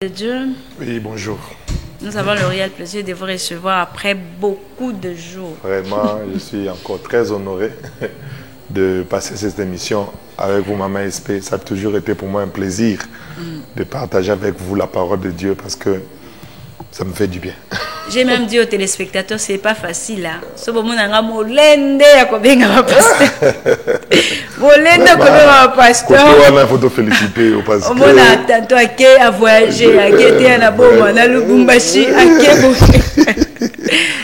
De Dieu. Oui, bonjour. Nous avons le réel plaisir de vous recevoir après beaucoup de jours. Vraiment, je suis encore très honoré de passer cette émission avec vous, Maman SP. Ça a toujours été pour moi un plaisir de partager avec vous la parole de Dieu parce que ça me fait du bien. J'ai même dit aux téléspectateurs, c'est pas facile là. Ce moment là, molende ya kobenga ma pasteur. Molende kobenga ma pasteur. Il faut te féliciter au pasteur. On a tantôt à voyager, à guetter na boma na Lubumbashi, à Kebo.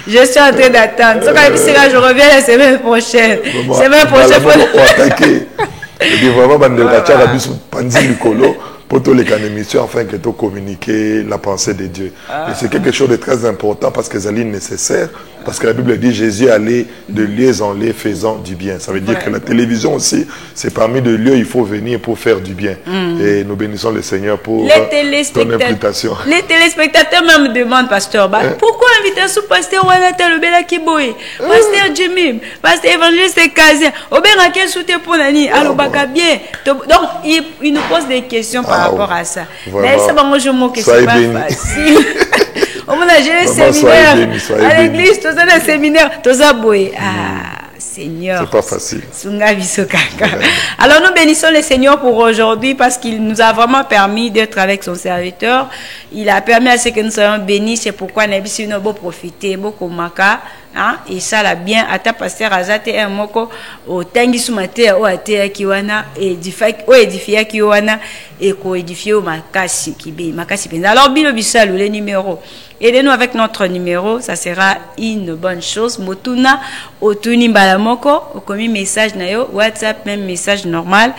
Je suis en train d'attendre. Ce que je reviens la semaine prochaine. Semaine prochaine pour attaquer. Et puis vraiment bandela la biso panzi likolo. Pour tous les émissions, afin que tu communiquer la pensée de Dieu. Et c'est quelque chose de très important parce que c'est nécessaire. Parce que la Bible dit Jésus allait de lieu en lieu faisant du bien. Ça veut dire que la télévision aussi, c'est parmi les lieux où il faut venir pour faire du bien. Et nous bénissons le Seigneur pour ton implication. Les téléspectateurs me demandent, pasteur, pourquoi inviter ce pasteur Wanata Lobela Kiboy, pasteur Jimmy, pasteur évangéliste Kazien, Obenga quel soutien pour Nani, Alobaka bien. Donc, il nous pose des questions par rapport à ça. Mais ça va manger mon que c'est pas facile. On a géré séminaire à l'église, tous les séminaires, tous les Seigneur. C'est pas facile. Alors nous bénissons le Seigneur pour aujourd'hui parce qu'il nous a vraiment permis d'être avec son serviteur. Il a permis à ce que nous soyons bénis. C'est pourquoi nous avons profité beaucoup maka. Et ça l'a bien à ta pasteur Azate un moko au tangi sumate au ate kiwana édifier kiwana et ko édifier au makasi kibe makasi penza. Alors bilo bisalo les numéros. Aidez-nous avec notre numéro, ça sera une bonne chose. Motuna otuni balamoko au commis message na yo WhatsApp même message normal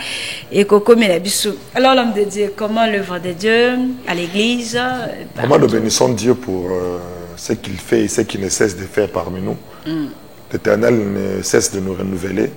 et koko la bisu. Alors l'homme de Dieu, comment l'œuvre de Dieu à l'église? Comment nous bénissons Dieu pour ce qu'il fait et ce qu'il ne cesse de faire parmi nous. L'Éternel ne cesse de nous renouveler,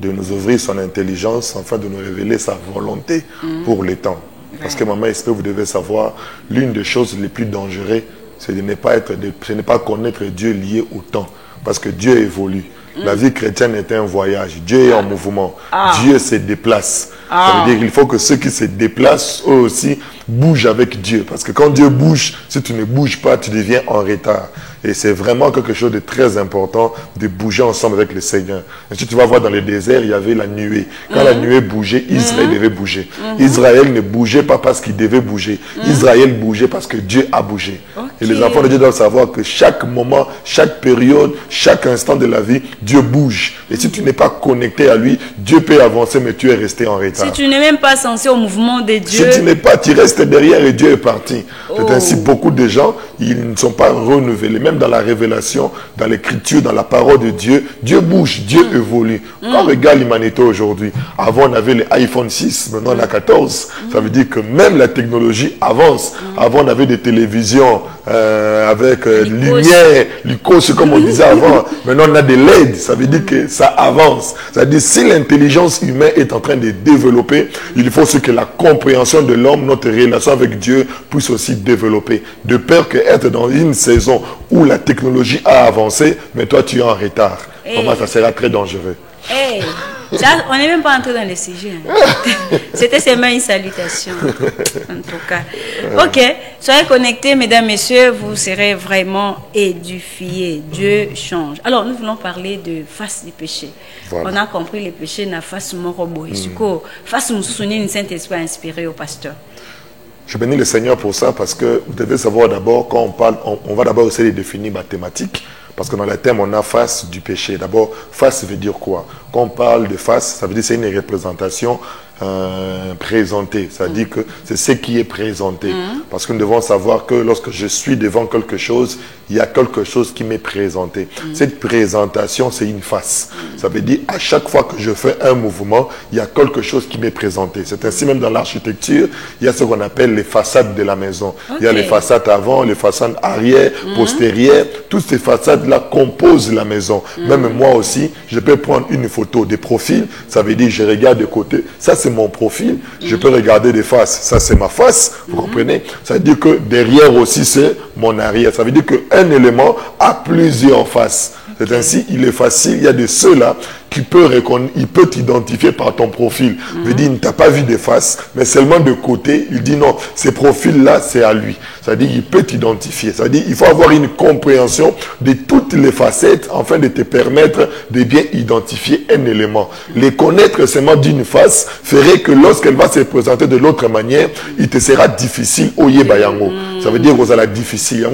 de nous ouvrir son intelligence, afin de nous révéler sa volonté pour les temps. Parce que Maman SP, vous devez savoir, l'une des choses les plus dangereuses, c'est de ne pas connaître Dieu lié au temps. Parce que Dieu évolue. La vie chrétienne est un voyage. Dieu est en mouvement. Dieu se déplace. Ça veut dire qu'il faut que ceux qui se déplacent, eux aussi, bougent avec Dieu. Parce que quand Dieu bouge, si tu ne bouges pas, tu deviens en retard. Et c'est vraiment quelque chose de très important de bouger ensemble avec le Seigneur. Et si tu vas voir dans le désert, il y avait la nuée. Quand la nuée bougeait, Israël devait bouger. Israël ne bougeait pas parce qu'il devait bouger. Israël bougeait parce que Dieu a bougé. Et les enfants de Dieu doivent savoir que chaque moment, chaque période, chaque instant de la vie, Dieu bouge. Et si tu n'es pas connecté à lui, Dieu peut avancer, mais tu es resté en retard. Si tu n'es même pas censé au mouvement de Dieu. Si tu n'es pas, tu restes derrière et Dieu est parti. C'est ainsi beaucoup de gens, ils ne sont pas renouvelés. Même dans la révélation, dans l'écriture, dans la parole de Dieu, Dieu bouge, Dieu évolue. Quand on regarde l'humanité aujourd'hui, avant on avait l'iPhone 6, maintenant on a 14. Ça veut dire que même la technologie avance. Avant on avait des télévisions avec lumière, l'icône, comme on disait avant. Maintenant on a des LED, ça veut dire que ça avance. Ça veut dire si l'intelligence humaine est en train de développer, il faut que la compréhension de l'homme, notre relation avec Dieu puisse aussi développer. De peur qu'être dans une saison où la technologie a avancé, mais toi tu es en retard. Comment ça sera très dangereux. Ça, on n'est même pas entré dans le sujet. C'était seulement une salutation. En tout cas. Ok, soyez connectés, mesdames, messieurs, vous serez vraiment édifiés. Dieu change. Alors, nous voulons parler de face du péché. Voilà. On a compris le péché n'a face mon robot. Et ce que face mon souvenir, une Saint-Esprit inspiré au pasteur. Je bénis le Seigneur pour ça parce que vous devez savoir d'abord, quand on parle, on va d'abord essayer de définir mathématiques. Parce que dans le thème, on a face du péché. D'abord, face veut dire quoi? Quand on parle de face, ça veut dire que c'est une représentation présentée. Ça veut dire que c'est ce qui est présenté. Parce que nous devons savoir que lorsque je suis devant quelque chose, il y a quelque chose qui m'est présenté. Cette présentation, c'est une face. Ça veut dire à chaque fois que je fais un mouvement, il y a quelque chose qui m'est présenté. C'est ainsi même dans l'architecture, il y a ce qu'on appelle les façades de la maison. Il y a les façades avant, les façades arrière, postérieures. Toutes ces façades-là composent la maison. Même moi aussi, je peux prendre une photo de profil. Ça veut dire je regarde de côté. Ça, c'est c'est mon profil. Je peux regarder des faces. Ça, c'est ma face. Vous comprenez? Ça veut dire que derrière aussi, c'est mon arrière. Ça veut dire qu'un élément a plusieurs faces. C'est ainsi, il est facile. Il y a de ceux-là qui peut t'identifier par ton profil. Il dit, il ne t'a pas vu des faces, mais seulement de côté. Il dit non, ces profils-là, c'est à lui. C'est-à-dire, il peut t'identifier. C'est-à-dire, il faut avoir une compréhension de toutes les facettes afin de te permettre de bien identifier un élément. Les connaître seulement d'une face ferait que lorsqu'elle va se présenter de l'autre manière, il te sera difficile au yebayango. Ça veut dire que ça difficile.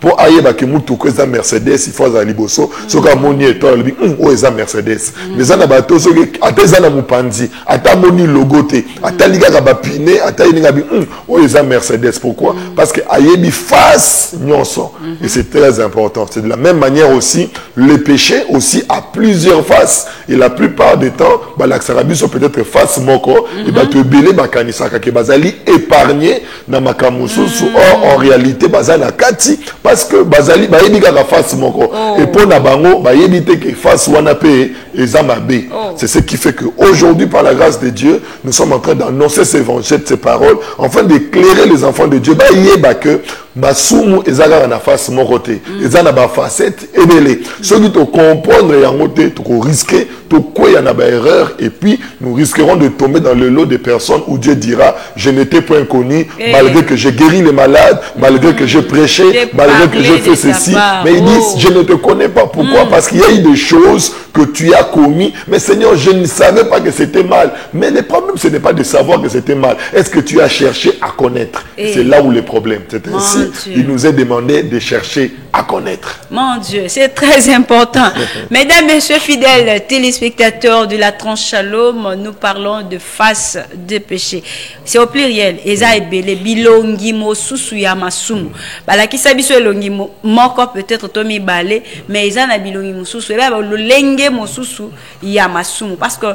Pour ayeba que mutuko eza Mercedes, il faut za liboso. Soka moni eto albi o eza Mercedes. Mais ça na bato soki ata eza na mupanzi, ata moni logo te, ata liga ka bapine, ata ininga bi o eza Mercedes. Pourquoi? Parce que ayebi face nyonso. Et c'est très important. C'est de la même manière aussi, le péché aussi a plusieurs faces. Et la plupart des temps, l'axarabiso peut-être face moko, et te belé bakanisaka ke bazali épargné na makamusu. Or, en réalité, bazana kati, parce que bazali bayebi kaka face moko. Et pour na bango, bayebi te ke face wanape et zamabe. C'est ce qui fait que aujourd'hui, par la grâce de Dieu, nous sommes en train d'annoncer ces évangiles, ces paroles, afin d'éclairer les enfants de Dieu. Bayeba que basumu ezaka na face moko te, ezana ba facette ebele. Ceux qui te comprendre yango te, to risquer, to koya na ba erreur, et puis nous risquerons de tomber dans le lot des personnes où Dieu dira, je n'étais point connu, malgré que j'ai guéri les malades, malgré que j'ai prêché, malgré que j'ai fait ceci. Mais ils disent, je ne te connais pas. Pourquoi? Parce qu'il y a eu des choses que tu as commis. Mais Seigneur, je ne savais pas que c'était mal. Mais le problème, ce n'est pas de savoir que c'était mal. Est-ce que tu as cherché à connaître? C'est là où le problème. C'est ainsi, il nous est demandé de chercher à connaître. Mon Dieu, c'est très important. Mesdames, messieurs, fidèles téléspectateurs de la tranche Shalom, nous parlons de face de péché. C'est au pluriel. Eza ebele bilongi mo susu ya masumu. Balakisa biso elongi moko peut-être tomi balé, mais eza na bilongi mo susu. Eba lolenge mo susu ya masumu. Parce que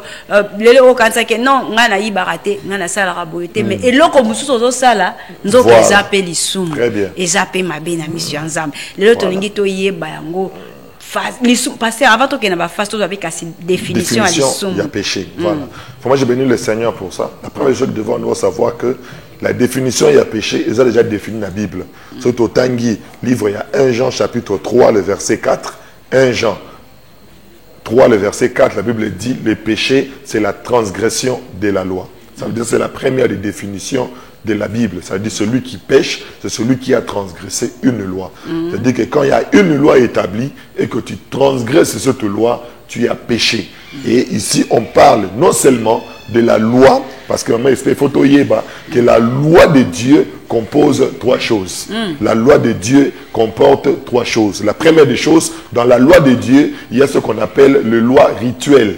lele okanisa ke non ngana yibarate, ngana sala raboyete, mais eloko mo susu ozo sala nzoka eza pe lisumu. Eza pe mabe na mission nzambe. Lelo tolingi to yeba yango. Parce que avant qu'il n'y ait pas face, avec une définition à l'issoum. Il y a péché. Voilà. Moi, j'ai béni le Seigneur pour ça. La première chose que nous devons savoir que la définition il y a péché, ils ont déjà défini la Bible. Surtout au Tanguy, livre, il y a 1 Jean chapitre 3, le verset 4. 1 Jean 3, le verset 4, la Bible dit, le péché, c'est la transgression de la loi. Ça veut dire que c'est la première des définitions de la Bible. Ça veut dire celui qui pêche, c'est celui qui a transgressé une loi. Ça veut dire que quand il y a une loi établie et que tu transgresses cette loi, tu as péché. Et ici, on parle non seulement de la loi, parce que que la loi de Dieu compose 3 choses. La loi de Dieu comporte 3 choses. La première des choses, dans la loi de Dieu, il y a ce qu'on appelle le loi rituelle.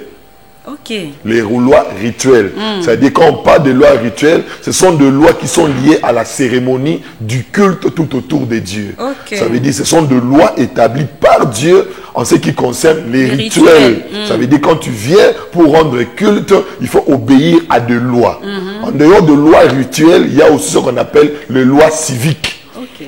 Les lois rituelles. C'est-à-dire quand on parle de lois rituelles, ce sont des lois qui sont liées à la cérémonie du culte tout autour de Dieu. Ça veut dire que ce sont des lois établies par Dieu en ce qui concerne les rituels. Ça veut dire quand tu viens pour rendre culte, il faut obéir à des lois. En dehors de lois rituelles, il y a aussi ce qu'on appelle les lois civiques.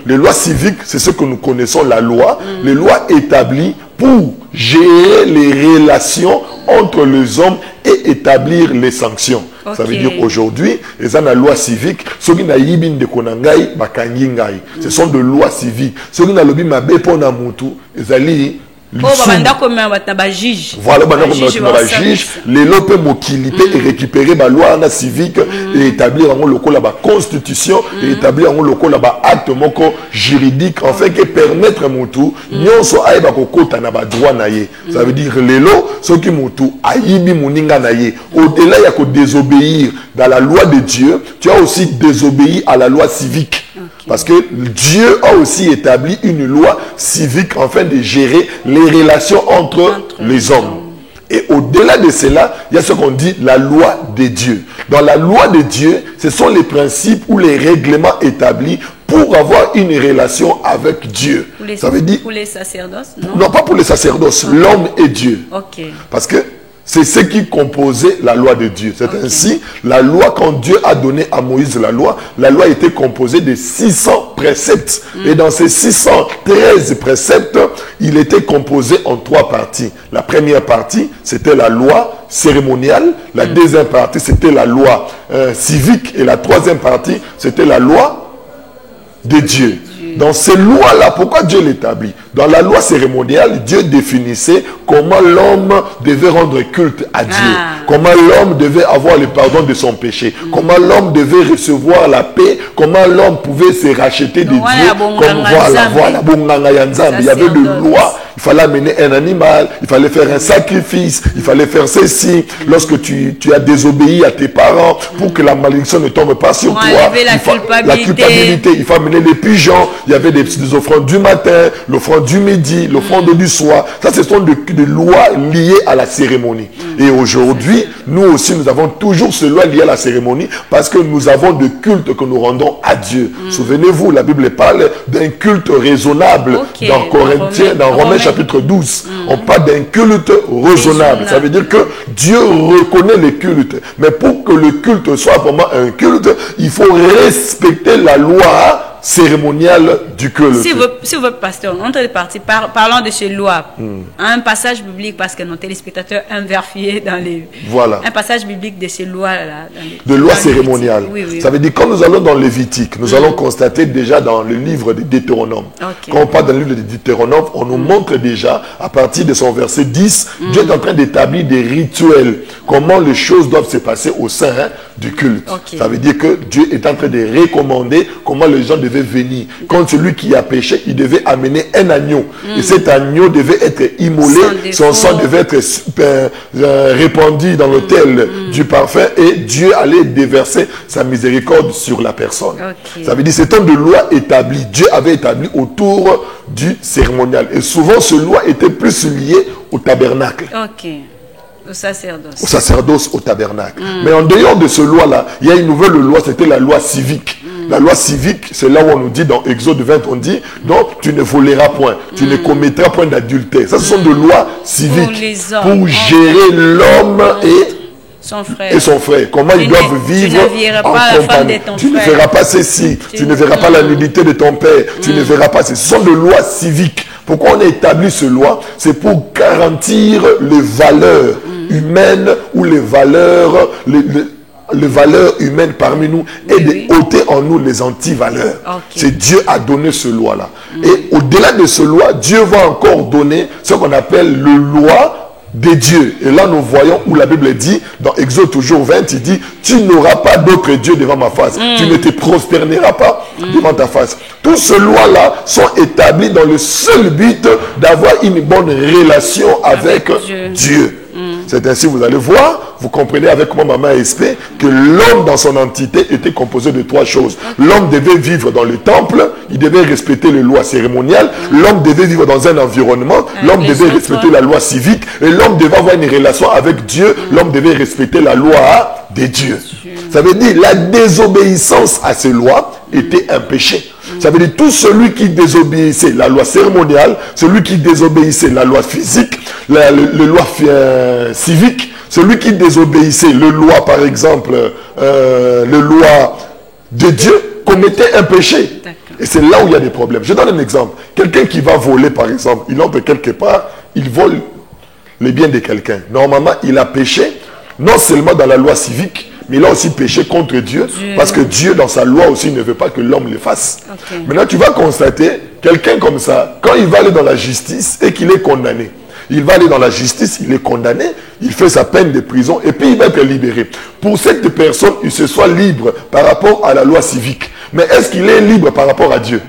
Les lois civiques, c'est ce que nous connaissons, la loi. Les lois établies pour gérer les relations entre les hommes et établir les sanctions. Ça veut dire aujourd'hui, les la loi civique, ce qui n'a yibin de konangai, bakangi ngai. Ce sont de lois civiques. Ce qui n'a lobi mabe pona mutu, ezali Voilà, juge, les lopes mokilité et récupérer la loi civique et établir en local la constitution et établir en local la acte moko juridique en fait que permettre mutu nyonso aiba kokota na ba droit naie. Ça veut dire les lots ceux qui mutu aibi muninga naie. Au-delà ya ko désobéir dans la loi de Dieu, tu as aussi désobéi à la loi civique. Parce que Dieu a aussi établi une loi civique afin de gérer les relations entre les hommes. Et au-delà de cela, il y a ce qu'on dit la loi de Dieu. Dans la loi de Dieu, ce sont les principes ou les règlements établis pour avoir une relation avec Dieu. Ça veut dire pour les sacerdoces, non? Non, pas pour les sacerdoces, l'homme et Dieu. Parce que c'est ce qui composait la loi de Dieu. C'est ainsi, la loi, quand Dieu a donné à Moïse la loi était composée de 600 préceptes. Et dans ces 613 préceptes, il était composé en 3 parties. La première partie, c'était la loi cérémoniale. La deuxième partie, c'était la loi civique. Et la troisième partie, c'était la loi de Dieu. Dans ces lois-là, pourquoi Dieu l'établit? Dans la loi cérémoniale, Dieu définissait comment l'homme devait rendre culte à Dieu. Comment l'homme devait avoir le pardon de son péché. Comment l'homme devait recevoir la paix. Comment l'homme pouvait se racheter de Dieu. Comme voilà. Il y avait des lois. Il fallait amener un animal. Il fallait faire un sacrifice. Il fallait faire ceci. Lorsque tu as désobéi à tes parents, pour que la malédiction ne tombe pas sur toi. La culpabilité. Il faut amener les pigeons. Il y avait des offrandes du matin, l'offrande du midi, l'offrande du soir. Ça, ce sont des lois liées à la cérémonie. Et aujourd'hui, nous aussi, nous avons toujours ces lois liées à la cérémonie parce que nous avons des cultes que nous rendons à Dieu. Souvenez-vous, la Bible parle d'un culte raisonnable dans Corinthiens, dans Romains chapitre 12. On parle d'un culte raisonnable. Ça veut dire que Dieu reconnaît les cultes. Mais pour que le culte soit vraiment un culte, il faut respecter la loi cérémonial du culte. Si votre pasteur, on est parti, parlons de ces lois. Un passage biblique, parce que nos téléspectateurs aiment vérifier dans les... Voilà. Un passage biblique de ces lois-là. De lois cérémoniales. Oui. Ça veut dire, quand nous allons dans Lévitique, nous allons constater déjà dans le livre de Deutéronome. Quand on parle dans le livre de Deutéronome, on nous montre déjà, à partir de son verset 10, Dieu est en train d'établir des rituels. Comment les choses doivent se passer au sein du culte. Ça veut dire que Dieu est en train de recommander comment les gens devaient venir. Quand celui qui a péché, il devait amener un agneau. Et cet agneau devait être immolé. Son sang devait être répandu dans l'autel du parfum. Et Dieu allait déverser sa miséricorde sur la personne. Ça veut dire, c'est un de loi établie. Dieu avait établi autour du cérémonial. Et souvent, ce loi était plus lié au tabernacle. Au sacerdoce, au tabernacle. Mais en dehors de ce loi-là, il y a une nouvelle loi, c'était la loi civique. La loi civique, c'est là où on nous dit, dans Exode 20, on dit, donc tu ne voleras point, tu ne commettras point d'adultère. Ça, ce sont des lois civiques pour gérer l'homme et son frère. Comment ils doivent vivre en compagnie. Tu ne feras pas ceci, tu ne verras pas la nudité de ton père, tu ne verras pas ceci. Ce sont des lois civiques. Pourquoi on a établi ces lois? C'est pour garantir les valeurs humaines ou les valeurs humaines parmi nous et de ôter en nous les anti-valeurs. C'est Dieu a donné ce loi-là. Et au-delà de ce loi, Dieu va encore donner ce qu'on appelle le loi de Dieu. Et là, nous voyons où la Bible dit, dans Exode toujours 20, il dit, tu n'auras pas d'autre Dieu devant ma face. Tu ne te prosterneras pas devant ta face. Toutes ces lois-là sont établies dans le seul but d'avoir une bonne relation avec Dieu. C'est ainsi, vous allez voir, vous comprenez avec moi, maman SP, que l'homme dans son entité était composé de 3 choses. L'homme devait vivre dans le temple, il devait respecter les lois cérémoniales, l'homme devait vivre dans un environnement, l'homme devait respecter la loi civique, et l'homme devait avoir une relation avec Dieu, l'homme devait respecter la loi de Dieu. Ça veut dire, la désobéissance à ces lois était un péché. Ça veut dire, tout celui qui désobéissait la loi cérémoniale, celui qui désobéissait la loi physique, la loi civique, celui qui désobéissait le loi, par exemple, le loi de Dieu, commettait un péché. Et c'est là où il y a des problèmes. Je donne un exemple. Quelqu'un qui va voler, par exemple, il entre quelque part, il vole les biens de quelqu'un. Normalement, il a péché, non seulement dans la loi civique, mais il a aussi péché contre Dieu, parce que Dieu, dans sa loi aussi, ne veut pas que l'homme le fasse. Maintenant, tu vas constater, quelqu'un comme ça, quand il va aller dans la justice et qu'il est condamné, il va aller dans la justice, il est condamné, il fait sa peine de prison et puis il va être libéré. Pour cette personne, il se soit libre par rapport à la loi civique. Mais est-ce qu'il est libre par rapport à Dieu?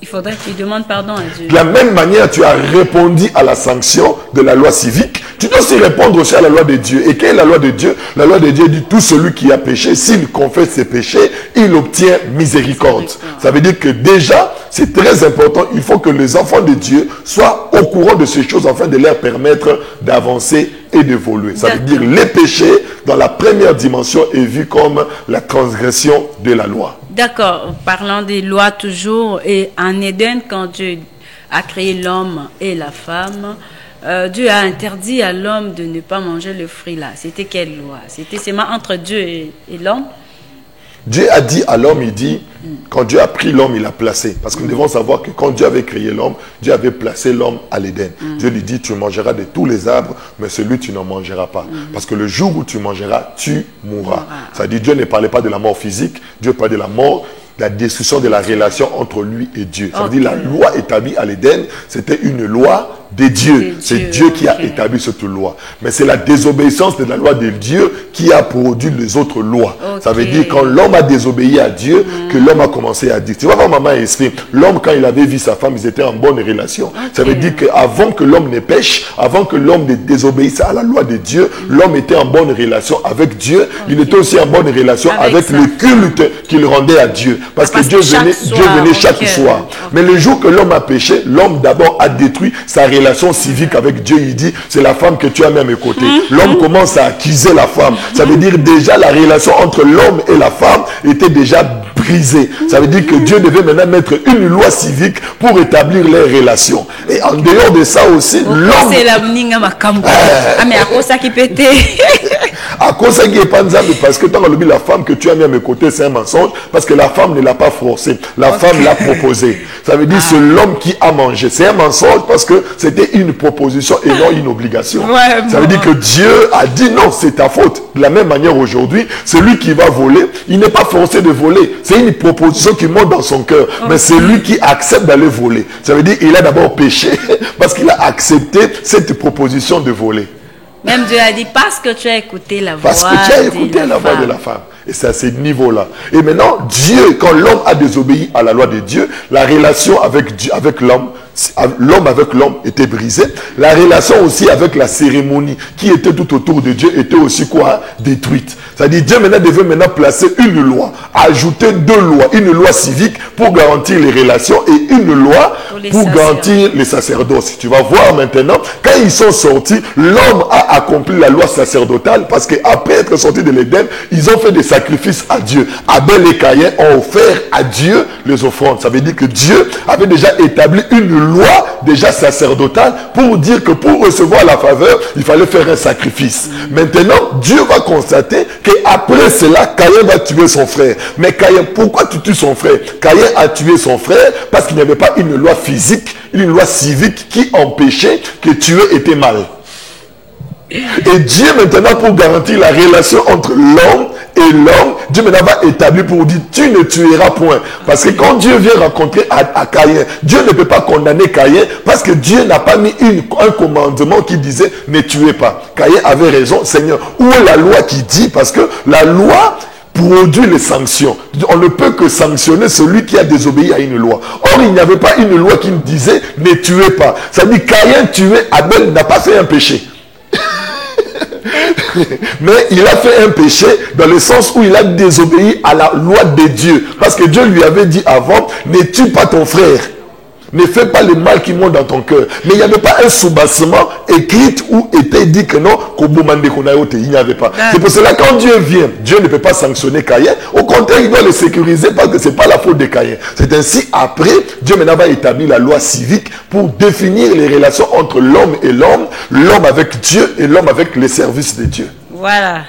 Il faudrait qu'il demande pardon à Dieu. De la même manière, tu as répondu à la sanction de la loi civique. Tu dois aussi répondre aussi à la loi de Dieu. Et quelle est la loi de Dieu? La loi de Dieu dit, tout celui qui a péché, s'il confesse ses péchés, il obtient miséricorde. Ça veut dire que déjà, c'est très important. Il faut que les enfants de Dieu soient au courant de ces choses afin de leur permettre d'avancer et d'évoluer. Ça veut dire les péchés, dans la première dimension, est vu comme la transgression de la loi. D'accord, parlant des lois toujours, et en Éden, quand Dieu a créé l'homme et la femme, Dieu a interdit à l'homme de ne pas manger le fruit là. C'était quelle loi? C'était seulement entre Dieu et l'homme? Dieu a dit à l'homme, il dit, quand Dieu a pris l'homme, il l'a placé. Parce que nous devons savoir que quand Dieu avait créé l'homme, Dieu avait placé l'homme à l'Éden. Dieu lui dit, tu mangeras de tous les arbres, mais celui tu n'en mangeras pas. Parce que le jour où tu mangeras, tu mourras. Ça dit, Dieu ne parlait pas de la mort physique, Dieu parlait de la mort, la destruction de la relation entre lui et Dieu. Ça veut dire la loi établie à l'Éden, c'était une loi de Dieu. C'est Dieu qui a établi cette loi. Mais c'est la désobéissance de la loi de Dieu qui a produit les autres lois. Ça veut dire quand l'homme a désobéi à Dieu, que l'homme a commencé à dire. Tu vois, maman Esprit, l'homme quand il avait vu sa femme, ils étaient en bonne relation. Ça veut dire qu'avant que l'homme ne pêche, avant que l'homme ne désobéisse à la loi de Dieu, l'homme était en bonne relation avec Dieu. Il était aussi en bonne relation avec le culte qu'il rendait à Dieu. Parce que Dieu venait chaque soir. Mais le jour que l'homme a péché, l'homme d'abord a détruit sa relation civique avec Dieu. Il dit, c'est la femme que tu as mis à mes côtés. L'homme commence à accuser la femme. Ça veut dire déjà la relation entre l'homme et la femme était déjà brisée. Ça veut dire que Dieu devait maintenant mettre une loi civique pour établir les relations. Et en dehors de ça aussi, l'homme... C'est la mais à cause ça qui pétait. À cause ça qui est pas nzambe, parce que tant que la femme que tu as mis à mes côtés, c'est un mensonge, parce que la femme ne l'a pas forcé. La femme l'a proposé. Ça veut dire c'est l'homme qui a mangé. C'est un mensonge parce que c'était une proposition et non une obligation. Ça veut dire que Dieu a dit non, c'est ta faute. De la même manière aujourd'hui, celui qui va voler, il n'est pas forcé de voler. C'est une proposition qui monte dans son cœur. Mais c'est lui qui accepte d'aller voler. Ça veut dire qu'il a d'abord péché parce qu'il a accepté cette proposition de voler. Même Dieu a dit, parce que tu as écouté la voix, de la femme. Et c'est à ce niveau-là. Et maintenant, Dieu, quand l'homme a désobéi à la loi de Dieu, la relation avec Dieu, avec l'homme était brisée. La relation aussi avec la cérémonie qui était tout autour de Dieu était aussi quoi? Détruite. C'est-à-dire Dieu maintenant devait placer une loi, ajouter deux lois, une loi civique pour garantir les relations et une loi pour garantir les sacerdoces. Tu vas voir maintenant, quand ils sont sortis, l'homme a accompli la loi sacerdotale parce qu'après être sortis de l'Éden, ils ont fait des sacrifices à Dieu. Abel et Caïn ont offert à Dieu les offrandes. Ça veut dire que Dieu avait déjà établi une loi déjà sacerdotale pour dire que pour recevoir la faveur, il fallait faire un sacrifice. Maintenant, Dieu va constater qu'après cela, Caïn va tuer son frère. Mais Caïn, pourquoi tu tues son frère? Caïn a tué son frère parce qu'il n'y avait pas une loi physique, une loi civique qui empêchait que tuer était mal. Et Dieu maintenant, pour garantir la relation entre l'homme et l'homme, Dieu maintenant va établir pour dire, tu ne tueras point. Parce que quand Dieu vient rencontrer à Caïn, Dieu ne peut pas condamner Caïn parce que Dieu n'a pas mis un commandement qui disait, ne tuez pas. Caïn avait raison, Seigneur. Où est la loi qui dit? Parce que la loi produit les sanctions. On ne peut que sanctionner celui qui a désobéi à une loi. Or, il n'y avait pas une loi qui disait, ne tuez pas. Ça dit, Caïn tué, Abel n'a pas fait un péché. Mais il a fait un péché dans le sens où il a désobéi à la loi de Dieu. Parce que Dieu lui avait dit avant, ne tue pas ton frère. Ne fais pas le mal qui monte dans ton cœur. Mais il n'y avait pas un soubassement écrit où était dit que non, il n'y avait pas. C'est pour cela quand Dieu vient, Dieu ne peut pas sanctionner Caïn. Au contraire, il doit le sécuriser parce que ce n'est pas la faute de Caïn. C'est ainsi, après, Dieu maintenant va établir la loi civique pour définir les relations entre l'homme et l'homme avec Dieu et l'homme avec les services de Dieu. Voilà.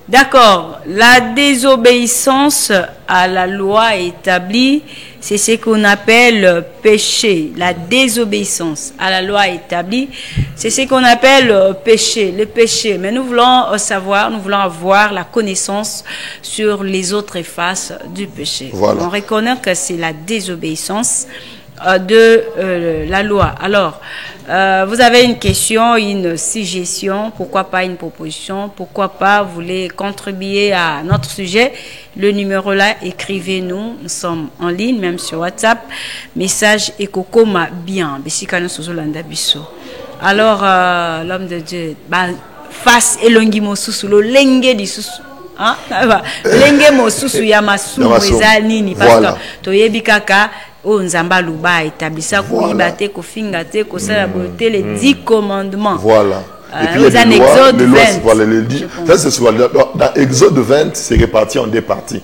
D'accord. La désobéissance à la loi établie, c'est ce qu'on appelle péché. La désobéissance à la loi établie, c'est ce qu'on appelle péché, le péché. Mais nous voulons savoir, nous voulons avoir la connaissance sur les autres faces du péché. Voilà. On reconnaît que c'est la désobéissance de la loi. Alors, vous avez une question, une suggestion, pourquoi pas une proposition, pourquoi pas vous voulez contribuer à notre sujet, le numéro là, écrivez-nous, nous sommes en ligne, même sur WhatsApp, message Ekokoma bien, alors l'homme de Dieu, face elongi mosusu, lo lenge di susu, hein? Lenge mosusu ya masumu eza nini, parce que toyebi kaka o nzamba luba établissa koyiba te kofinga te kosala bote les 10 commandements. Voilà. Et puis il y a des lois, voilà, ça c'est souvent dans Exode 20, c'est réparti en deux parties.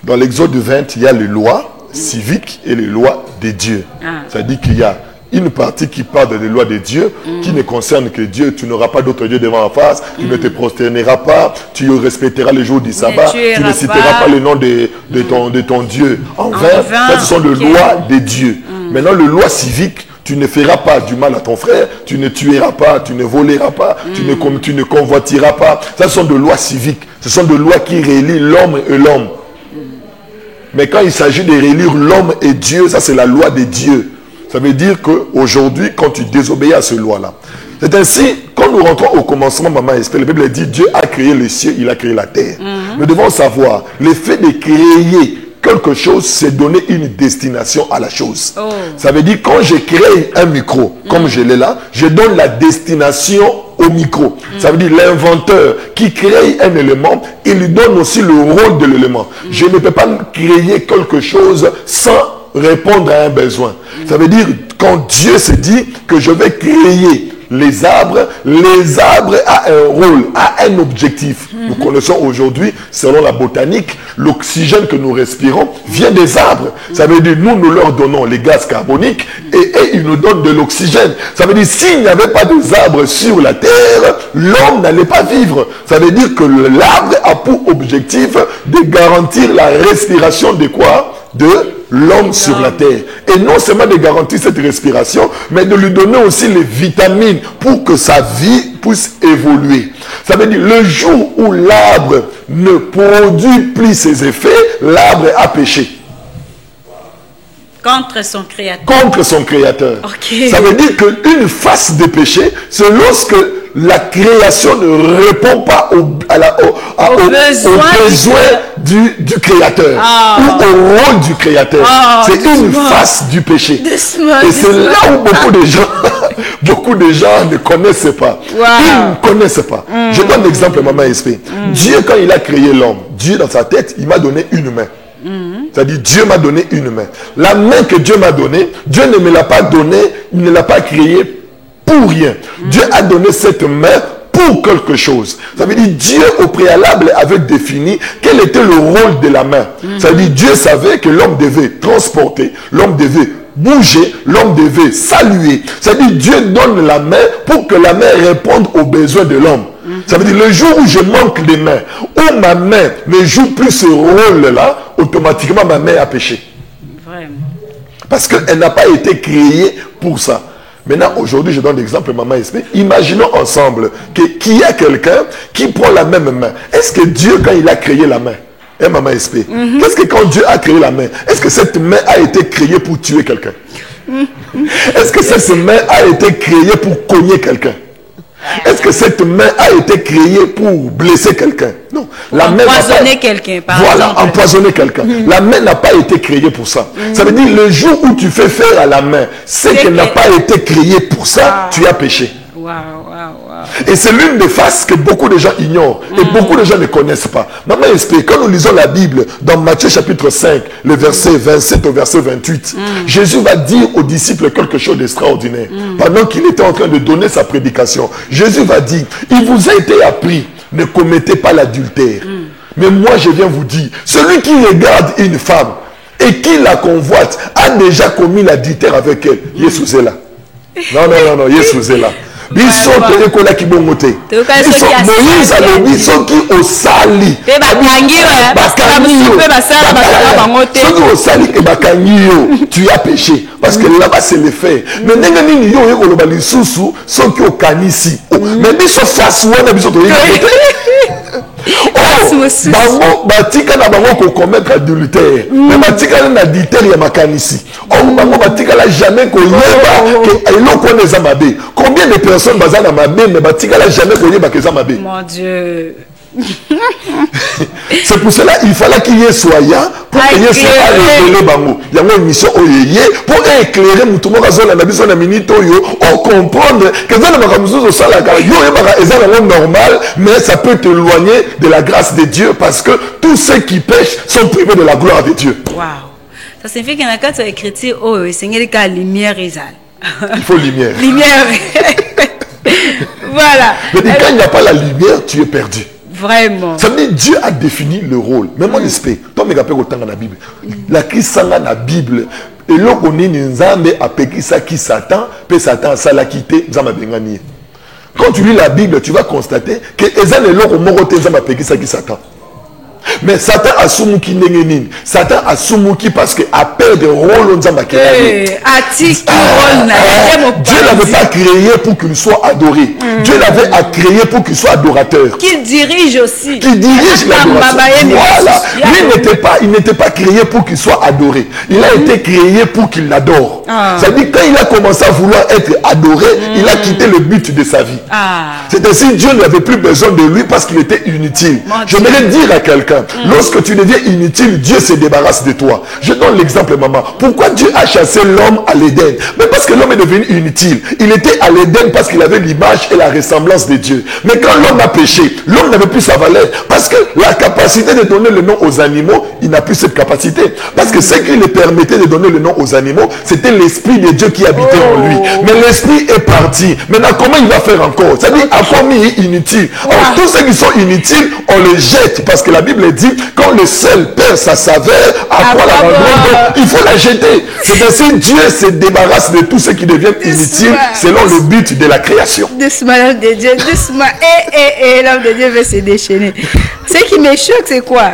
Dans l'Exode 20, il y a les lois civiques et les lois de Dieu. C'est-à-dire qu'il y a une partie qui parle des lois de Dieu, qui ne concerne que Dieu. Tu n'auras pas d'autre Dieu devant la face, tu ne te prosterneras pas, tu respecteras les jours du sabbat, tu ne citeras pas le nom de ton Dieu en vain. Ça, ce sont les lois de Dieu. Maintenant, les lois civiques, tu ne feras pas du mal à ton frère, tu ne tueras pas, tu ne voleras pas, tu ne convoiteras pas. Ça, ce sont des lois civiques. Ce sont des lois qui relient l'homme et l'homme. Mais quand il s'agit de relire l'homme et Dieu, ça c'est la loi de Dieu. Ça veut dire qu'aujourd'hui, quand tu désobéis à ces lois-là, c'est ainsi, quand nous rentrons au commencement, Maman Esther, la Bible dit, Dieu a créé les cieux, il a créé la terre. Nous devons savoir, le fait de créer quelque chose, c'est donner une destination à la chose. Ça veut dire, quand je crée un micro, comme je l'ai là, je donne la destination au micro. Ça veut dire l'inventeur qui crée un élément, il lui donne aussi le rôle de l'élément. Je ne peux pas créer quelque chose sans répondre à un besoin. Ça veut dire, quand Dieu se dit que je vais créer les arbres a un rôle, a un objectif. Nous connaissons aujourd'hui, selon la botanique, l'oxygène que nous respirons vient des arbres. Ça veut dire, nous leur donnons les gaz carboniques et ils nous donnent de l'oxygène. Ça veut dire, s'il n'y avait pas des arbres sur la terre, l'homme n'allait pas vivre. Ça veut dire que l'arbre a pour objectif de garantir la respiration de quoi? De l'homme sur la terre. Et non seulement de garantir cette respiration, mais de lui donner aussi les vitamines pour que sa vie puisse évoluer. Ça veut dire, le jour où l'arbre ne produit plus ses effets, l'arbre a péché. Contre son créateur. Contre son créateur. Okay. Ça veut dire qu'une face de péché, c'est lorsque la création ne répond pas aux besoins du créateur ou au rôle du créateur. C'est une face du péché. Et c'est là où beaucoup de gens ne connaissent pas. Ils ne connaissent pas. Je donne l'exemple, Maman Esprit. Dieu, quand il a créé l'homme, Dieu dans sa tête, il m'a donné une main. C'est-à-dire, Dieu m'a donné une main. La main que Dieu m'a donnée, Dieu ne me l'a pas donnée, il ne l'a pas créée pour rien. Dieu a donné cette main pour quelque chose. Ça veut dire, Dieu au préalable avait défini quel était le rôle de la main. Ça veut dire, Dieu savait que l'homme devait transporter, l'homme devait bouger, l'homme devait saluer. Ça veut dire, Dieu donne la main pour que la main réponde aux besoins de l'homme. Ça veut dire, le jour où je manque de main, où ma main ne joue plus ce rôle-là, automatiquement ma main a péché. Vraiment. Parce qu'elle n'a pas été créée pour ça. Maintenant, aujourd'hui, je donne l'exemple, Maman Esprit. Imaginons ensemble qu'il y a quelqu'un qui prend la même main. Est-ce que Dieu, quand il a créé la main, Maman Esprit, qu'est-ce que quand Dieu a créé la main, est-ce que cette main a été créée pour tuer quelqu'un? Est-ce que cette main a été créée pour cogner quelqu'un? Est-ce que cette main a été créée pour blesser quelqu'un? Non. La main empoisonner quelqu'un. Voilà, empoisonner quelqu'un. La main n'a pas été créée pour ça. Ça veut dire, le jour où tu fais faire à la main ce qu'elle n'a pas été créée pour ça, tu as péché. Et c'est l'une des faces que beaucoup de gens ignorent et beaucoup de gens ne connaissent pas. Maman Esprit, quand nous lisons la Bible dans Matthieu chapitre 5, le verset 27 au verset 28, Jésus va dire aux disciples quelque chose d'extraordinaire. Pendant qu'il était en train de donner sa prédication, Jésus va dire, il vous a été appris, ne commettez pas l'adultère. Mais moi je viens vous dire, celui qui regarde une femme et qui la convoite a déjà commis l'adultère avec elle. Jésus est là. Non, Jésus est là. Biso toyekola kibongote. Biso Moïse alobi soki osali. Soki osali ke bakangi yo, tu as péché parce que là-bas c'est le fait. Mais ndenge nini yo yekoloba lisusu soki okanisi. Mais biso face wana biso toyekola. Bango batika na bango ko commettre adultère. Mais batika na adultère ya makanisi. Bango batika la jamais ko yeba que eloko neza mabe. Combien de personnes basent na mabe mais batika la jamais ko yeba que ça mabe. Mon Dieu. C'est pour cela il fallait qu'il y ait soya pour qu'il y ait soya révéler bango. Il y a une mission oyeye pour éclairer mutumo kazola na biso na minute oyo on comprendre que ça ne va pas sala ka yo yeba ezala normal mais ça peut t'éloigner de la grâce de Dieu parce que tous ceux qui pêchent sont privés de la gloire de Dieu. Wow. Ça signifie qu'il y a quand tu as écrit oh Seigneur ka lumière ezal. Il faut lumière. Lumière. Voilà. Mais quand il n'y a pas la lumière, tu es perdu. Vraiment. Ça veut dire Dieu a défini le rôle. Même mon esprit, toi, me rappelle autant dans la Bible. La crise dans la Bible, Et l'autre nini nzambe apekisa qui Satan, pe Satan sala quitté nzambe bengani. Quand tu lis la Bible, tu vas constater que ezan et l'autre morote nzambe apekisa qui Satan. Mais Satan a soumuki nengenine. Satan a soumuki parce que a peur de rôle nzamba kelani. Dieu l'avait pas créé pour qu'il soit adoré. Dieu l'avait créé pour qu'il soit adorateur. Qu'il dirige aussi. Qui dirige l'adoration. Voilà. Lui il n'était pas créé pour qu'il soit adoré. Il a été créé pour qu'il l'adore. C'est-à-dire quand il a commencé à vouloir être adoré, il a quitté le but de sa vie. C'est ainsi Dieu n'avait plus besoin de lui parce qu'il était inutile. J'aimerais dire à quelqu'un, lorsque tu deviens inutile, Dieu se débarrasse de toi. Je donne l'exemple, maman. Pourquoi Dieu a chassé l'homme à l'Éden? Mais parce que l'homme est devenu inutile. Il était à l'Éden parce qu'il avait l'image et la ressemblance de Dieu. Mais quand l'homme a péché, l'homme n'avait plus sa valeur. Parce que la capacité de donner le nom aux animaux, il n'a plus cette capacité. Parce que ce qui lui permettait de donner le nom aux animaux, c'était l'esprit de Dieu qui habitait en lui. Mais l'esprit est parti. Maintenant, comment il va faire encore? C'est-à-dire, à quoi il est inutile? Alors, tous ceux qui sont inutiles, on les jette. Parce que la Bible dit, quand le sel perd sa saveur, à quoi la rendre? Il faut la jeter. C'est ainsi Dieu se débarrasse de tous ceux qui deviennent inutiles selon le but de la création. Doucement, l'homme de Dieu, doucement. L'homme de Dieu veut se déchaîner. Ce qui me choque, c'est quoi?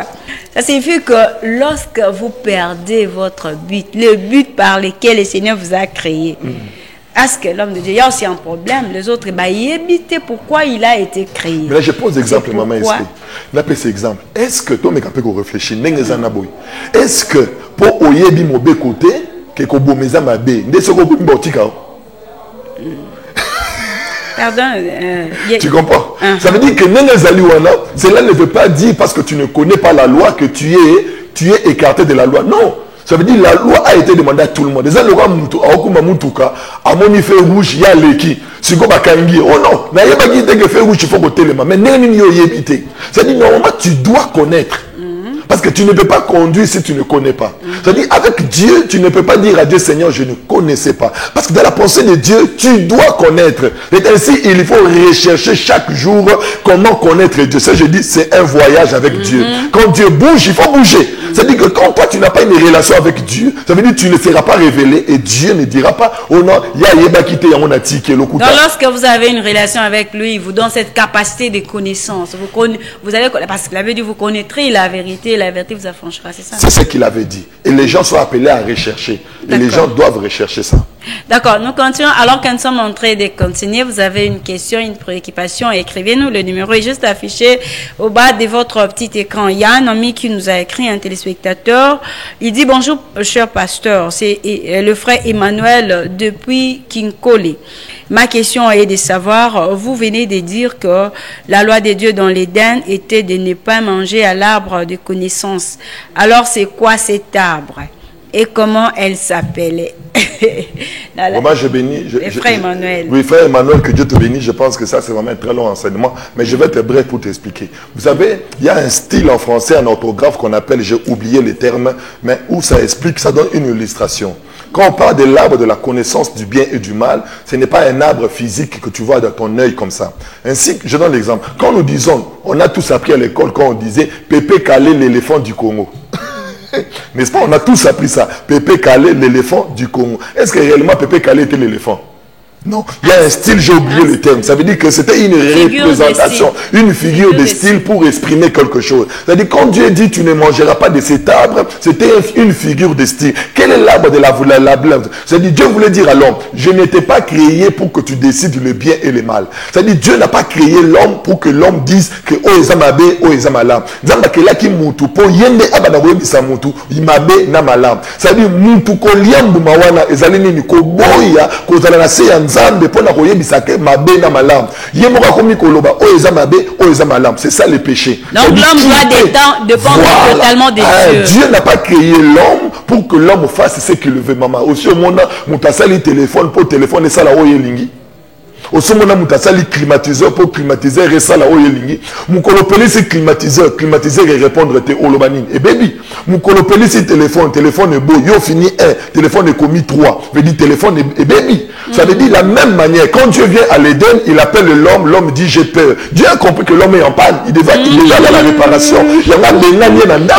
Ça signifie que lorsque vous perdez votre but, le but par lequel le Seigneur vous a créé, est-ce que l'homme de Dieu, il y a aussi un problème? Les autres, il évite pourquoi il a été créé. Mais là, je pose exemple, maman. Là, c'est exemple. Est-ce que toi, tu peux réfléchir? Est-ce que pour oyebi mobe côté, que kobomeza mabe, nde soko botika? Pardon. Tu comprends? Ça veut dire que cela ne veut pas dire parce que tu ne connais pas la loi que tu es écarté de la loi. Non. Ça veut dire que la loi a été demandée à tout le monde. Les loi à mon feu rouge, il y a l'équipe. Oh non, mais il y a que feu rouge, il faut que tu mais c'est-à-dire normalement tu dois connaître. Parce que tu ne peux pas conduire si tu ne connais pas. C'est-à-dire, avec Dieu, tu ne peux pas dire à Dieu, Seigneur, je ne connaissais pas. Parce que dans la pensée de Dieu, tu dois connaître. Et ainsi, il faut rechercher chaque jour comment connaître Dieu. Ça, je dis, c'est un voyage avec Dieu. Quand Dieu bouge, il faut bouger. C'est-à-dire que quand toi, tu n'as pas une relation avec Dieu, ça veut dire que tu ne seras pas révélé et Dieu ne dira pas, oh non, il y a Yeba quitté, il y a mon attique, le coup. Donc, lorsque vous avez une relation avec lui, il vous donne cette capacité de connaissance. Vous allez, parce qu'il avait dit, vous connaîtrez la vérité. La vérité vous affranchira, c'est ça? C'est ce qu'il avait dit. Et les gens sont appelés à rechercher. Et les gens doivent rechercher ça. D'accord, nous continuons. Alors que nous sommes en train de continuer, vous avez une question, une préoccupation, écrivez-nous. Le numéro est juste affiché au bas de votre petit écran. Il y a un ami qui nous a écrit, un téléspectateur. Il dit, bonjour, cher pasteur. C'est le frère Emmanuel depuis Kinkole. Ma question est de savoir, vous venez de dire que la loi de Dieu dans l'Éden était de ne pas manger à l'arbre de connaissance. Alors, c'est quoi cet arbre? Et comment elle s'appelait? Moi, je bénis. Frère Emmanuel. Oui, frère Emmanuel, que Dieu te bénisse. Je pense que ça, c'est vraiment un très long enseignement. Mais je vais être bref pour t'expliquer. Vous savez, il y a un style en français, en orthographe qu'on appelle, j'ai oublié les termes, mais où ça explique, ça donne une illustration. Quand on parle de l'arbre de la connaissance du bien et du mal, ce n'est pas un arbre physique que tu vois dans ton œil comme ça. Ainsi, je donne l'exemple. Quand nous disons, on a tous appris à l'école quand on disait Pépé Calé, l'éléphant du Congo. N'est-ce pas? On a tous appris ça. Pépé Calé, l'éléphant du Congo. Est-ce que réellement Pépé Calé était l'éléphant? Non, il y a un style, j'ai oublié le terme. Ça veut dire que c'était une représentation, une figure de style pour exprimer quelque chose. C'est-à-dire quand Dieu dit tu ne mangeras pas de cet arbre, c'était une figure de style. Quel est l'arbre de la blâme? C'est-à-dire Dieu voulait dire à l'homme, je n'étais pas créé pour que tu décides le bien et le mal. C'est-à-dire Dieu n'a pas créé l'homme pour que l'homme dise que oh ezamabe, oh ezamalam. Zamba kela ki mutu po yende abana boyebisa mutu, imabe na malam. C'est-à-dire mutu ko liambu mawana ezali nini ko boya ko zala na se c'est ça le péché. Donc l'homme doit dépendre totalement de Dieu. Dieu n'a pas créé l'homme pour que l'homme fasse ce qu'il veut. Maman aussi au monde, mon téléphone pour téléphone et ça la oyelingi. Au sommet, on a sali climatiseur pour climatiser, resta là où il est. Mon colopélis c'est climatiseur et répondre te olobanine. Et baby, mon colopélis c'est téléphone est beau, yo fini 1, téléphone est commis 3. Veut dire téléphone et baby. Ça veut dire la même manière. Quand Dieu vient à l'Éden, il appelle l'homme dit j'ai peur. Dieu a compris que l'homme est en panne. Il devait déjà dans la réparation. Il y a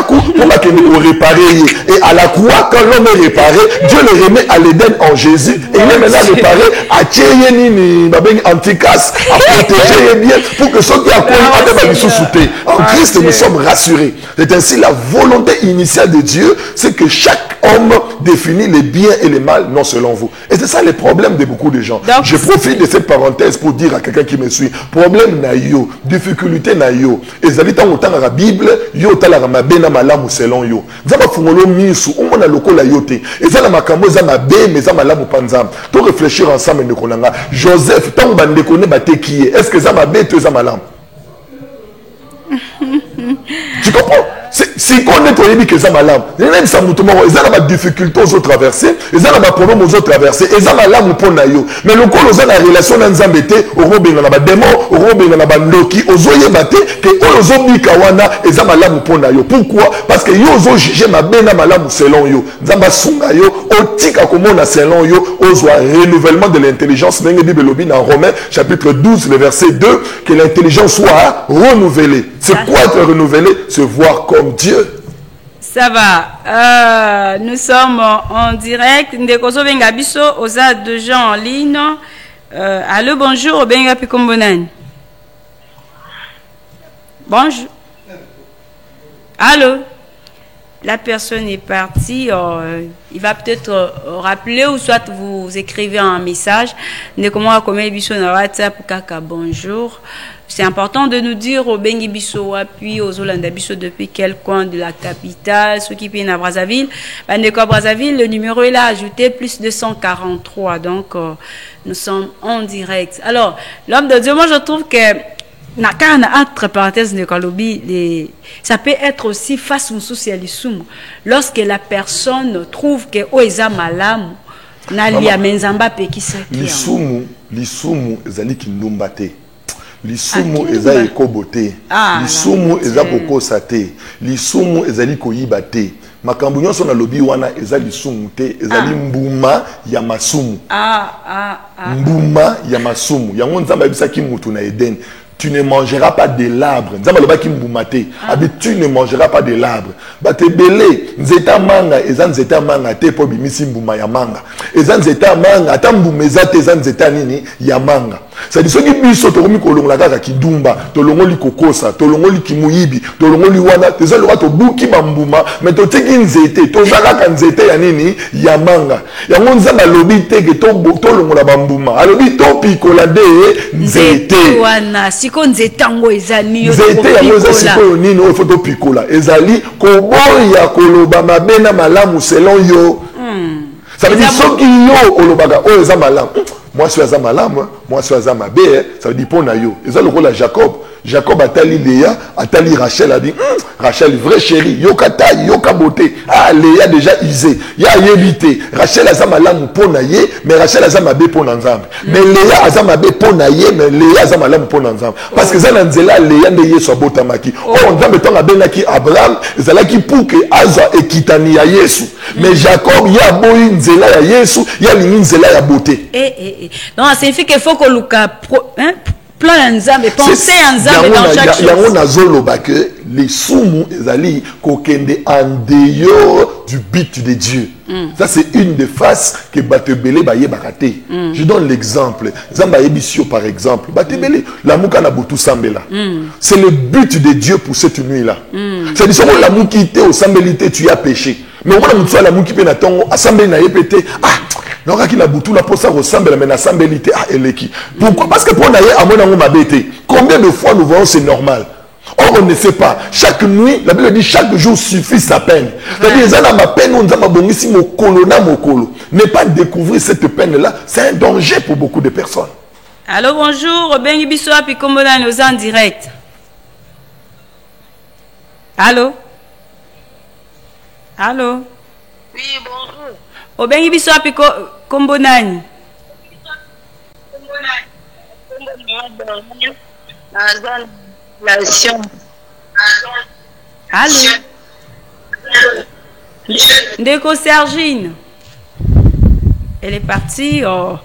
pour réparer. Et à la croix, quand l'homme est réparé, Dieu le remet à l'Éden en Jésus. Et il est maintenant réparé à Tchéyeni, Antikas, à protéger bien pour que ceux qui accueillent en Christ, nous sommes rassurés. C'est ainsi la volonté initiale de Dieu, c'est que chaque homme définit les biens et les mal, non selon vous. Et c'est ça le problème de beaucoup de gens. Donc, je profite de cette parenthèse pour dire à quelqu'un qui me suit, problème na yo, difficulté na yo. Et ça dit tant autant dans la Bible, yo tala mabena malamu selon yo. Zaba fungolo misu, on a loko la yote. Et ça na makambo za mabe mais za malamu panzam. To réfléchir ensemble ne konanga. Joseph tant bande connaît baté qui est. Est-ce que za mabe to za malamu? Tu comprends? Si on est au début que ça malade, il y a des difficultés aux autres traverser, il y a des problèmes aux autres traverser, et ça malade pour nayo. Mais le coup nous a la relation dans Zambété, au Robin na ba démon, au Robin na ba ndoki, aux oye baté que aux obi kawana et ça malade pour nayo. Pourquoi? Parce que yo ozo juger ma bena malade selon yo. Zamba sunga yo, otika comme on a selon yo, ozo renouvellement de l'intelligence. Dans la Bible en Romains chapitre 12 le verset 2 que l'intelligence soit renouvelée. C'est quoi être renouvelé? Se voir comme Dieu. Ça va. Nous sommes en direct. Ndekozo benga biso oza deux gens en ligne. Allô, bonjour, benga pikombonani. Bonjour. Allô. La personne est partie. Il va peut-être rappeler ou soit vous écrivez un message. Ndekoma comme biso na WhatsApp kaka bonjour. C'est important de nous dire au Bengi Bisso, puis aux Olanda Bisso depuis quel coin de la capitale, ceux qui viennent à Brazzaville. À Brazzaville, le numéro est là, ajouté plus 243. Donc, nous sommes en direct. Alors, l'homme de Dieu, moi je trouve que, entre parenthèses, ça peut être aussi face au socialisme. Lorsque la personne trouve que Oeza Malam, Nalia Menzamba Pekisa. Lisumu, Zali Kindumbate. Lisumu eza ekobote, lisumu eza kokosa te, lisumu ezali koyiba te. Makambo nyonso na lobi wana eza lisumu te, ezali mbuma ya masumu. Mbuma ya masumu. Yango nzamba yebisaki mutu na Eden. Tu ne mangeras pas de l'arbre. Tu ne mangeras pas de l'arbre. Batebele, nzeta manga, ezan nzeta manga te po bimisi mbuma ya manga. Ezan nzeta manga, ata mbumeza te ezan nzeta nini ya manga. Ça dit soki biso to komi kolonga kaka kidumba, to longoli kokosa, to longoli kimuyibi, to longoli wana, teza loka to buki bambuma, mais to teki nzete, to zaka nzete ya nini ya manga. Ya ngonza ba lobi teke to longola bambuma. Alobi to pikola de nzete. Wana siko nzetango ezali yo. Nzete ya ngoza siko nini o foto pikola. Ezali koboya koloba mabena malamu selon yo. Ça veut dire soki yo olobaka o eza malamu. Moi, je suis à Malam, moi, je suis à Mabé, ça veut dire pour Nayo. Et ça, le rôle à Jacob. Jacob a tali Léa, a tali Rachel, a dit, Rachel, vraie chérie, yoka taille, yoka beauté. Ah, Léa déjà isé, ya yébité. Rachel a Zamalam pour Naye, mais Rachel a Zamabé pour Nanzam. Mais Léa a Zamabé pour Naye, mais Léa a Zamalam pour Nanzam. Parce que Zananzela, Léa neye soit botamaki. Oh, on va mettre Abenaki Abraham, Zalaki pour que Aza et Kitani à Yesu. Mais Jacob, ya boy Nzela ya Yesu, ya lini Nzela ya beauté. Non, ça signifie qu'il faut que Lucas plan Nzambe, penser Nzambe dans chaque chose. Il y a un zolo que les soumous ezali kokende en dehors du but de Dieu. Ça c'est une des faces que Batebele baye bakate. Je donne l'exemple. Zamba Ebisio par exemple. Batebele la muka na botu sambela. C'est le but de Dieu pour cette nuit là. C'est dire que la muki était au sambelité tu as péché. Mais on va nous la muki pe na tongo assemblée na yepete donc qui na butu la posa ressemble mais na sambelité eleki. Pourquoi? Parce que pour naye amona ngoma bete. Combien de fois nous voyons c'est normal? Or, on ne sait pas. Chaque nuit, la Bible dit chaque jour suffit sa peine. C'est-à-dire, ne pas découvrir cette peine-là, c'est un danger pour beaucoup de personnes. Allô, bonjour. Ben Ibisoa, puis comme on est en direct. Allô? Allô? Oui, bonjour. Ben Ibisoa, puis comme on est. Allô? Ndeko Sergine. Elle est partie. Oh.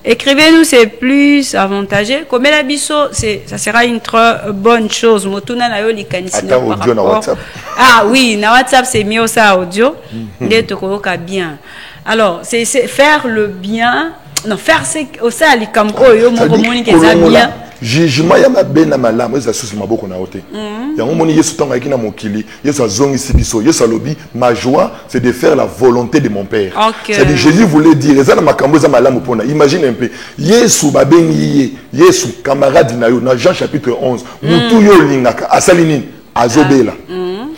Écrivez-nous, c'est plus avantageux. Comme elle a biso, ça sera une très bonne chose. Motuna na yo likanisi. Attends, audio na WhatsApp. Ah oui, na WhatsApp c'est mieux ça audio. D'être bien. Alors, c'est faire le bien. Non, faire ce ça likamko yo mo komoni que ça bien. Jugement ya mabe na malamu eza susu maboko na ote. Yango moni Yesu tonga kina mokili, Yesu azongisi biso, Yesu alobi ma joie c'est de faire la volonté de mon Père. Okay. C'est-à-dire Jésus voulait dire eza na makambo eza malamu pona. Imagine un peu. Yesu babengi Yesu camarade na yo na Jean chapitre 11. Mutu yo lingaka asali nini? Azobela.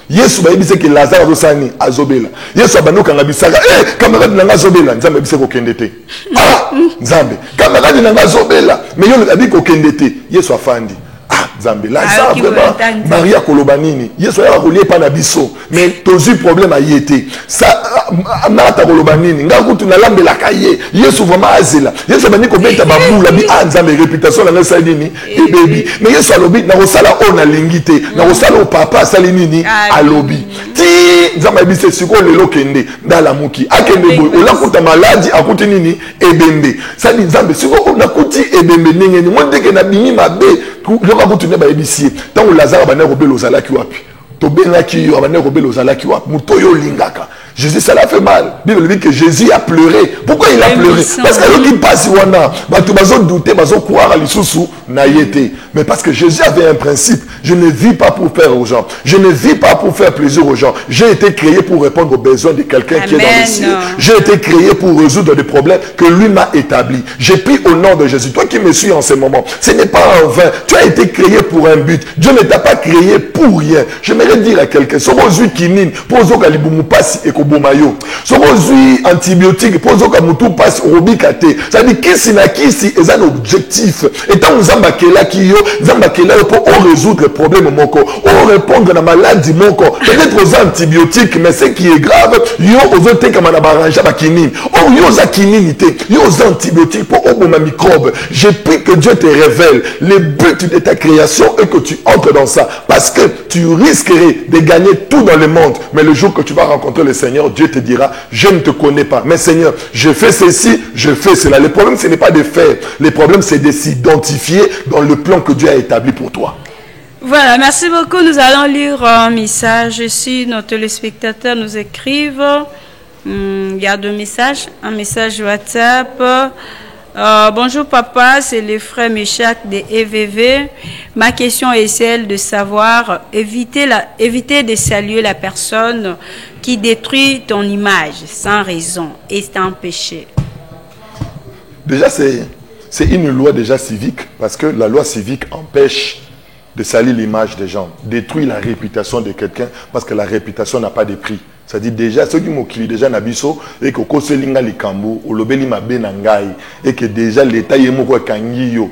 Yesu bayebise ke Lazare azosani azobela. Yesu abanuka ngabisaka camarade nanga azobela nzambe bise ko kendete. Ah nzambe camarade nanga azobela mais yo abi ko kendete. Yesu afandi. Ah nzambe Lazare vraiment Maria kolobanini. Yesu ya kolie pa na biso mais tozu problème ayete. Ça nata kolobanini ngakutu na lambela kaye. Yesu vraiment azela. Yesu bani ko beta babula bi nzambe réputation na ngasa nini et baby. Mais Yesu alobi na kosala ona lingite na kosala o papa sali nini alobi ti nzambe bise siko lelo kende ndala muki akende boy olakuta maladi akuti nini ebembe sali nzambe siko olakuti ebembe ningeni mondeke na bimi mabe yoka kutu ne ba ebisie tango Lazare bana ko belo zalaki wapi to benaki yo bana ko belo zalaki wapi mutoyo lingaka Jésus, ça l'a fait mal. La Bible dit que Jésus a pleuré. Pourquoi il a pleuré? Parce que qui passe, tu vas douter, tu vas croire à l'issou, naïeté. Mais parce que Jésus avait un principe. Je ne vis pas pour faire aux gens. Je ne vis pas pour faire plaisir aux gens. J'ai été créé pour répondre aux besoins de quelqu'un qui est dans les cieux. J'ai été créé pour résoudre des problèmes que lui m'a établis. J'ai pris au nom de Jésus. Toi qui me suis en ce moment, ce n'est pas en vain. Tu as été créé pour un but. Dieu ne t'a pas créé pour rien. J'aimerais dire à quelqu'un, bomayo sokozui antibiotique pozo ka mutu passe robikate ça dit kisi na kisi est un objectif et tant nzamba kela kiyo nzamba kela pour résoudre problème moko ou répondre na maladie moko peut-être aux antibiotiques mais ce qui est grave yo ozo te kama na baranja bakini ou yo za kinité yo aux antibiotiques pour oboma microbe. J'ai pris que Dieu te révèle le but de ta création et que tu entres dans ça parce que tu risquerais de gagner tout dans le monde mais le jour que tu vas rencontrer le Seigneur, Dieu te dira, je ne te connais pas. Mais Seigneur, je fais ceci, je fais cela. Le problème, ce n'est pas de faire. Le problème, c'est de s'identifier dans le plan que Dieu a établi pour toi. Voilà, merci beaucoup. Nous allons lire un message ici. Nos téléspectateurs nous écrivent. Il y a deux messages. Un message WhatsApp. Bonjour papa, c'est le frère Méchac de EVV. Ma question est celle de savoir éviter de saluer la personne qui détruit ton image sans raison et c'est un péché. Déjà, c'est une loi déjà civique parce que la loi civique empêche de salir l'image des gens, détruire la réputation de quelqu'un parce que la réputation n'a pas de prix. C'est-à-dire déjà, ceux qui m'ont déjà nabiso et que koselinga likambo, olobeli mabe nangai et que déjà l'État y est moko kangiyo.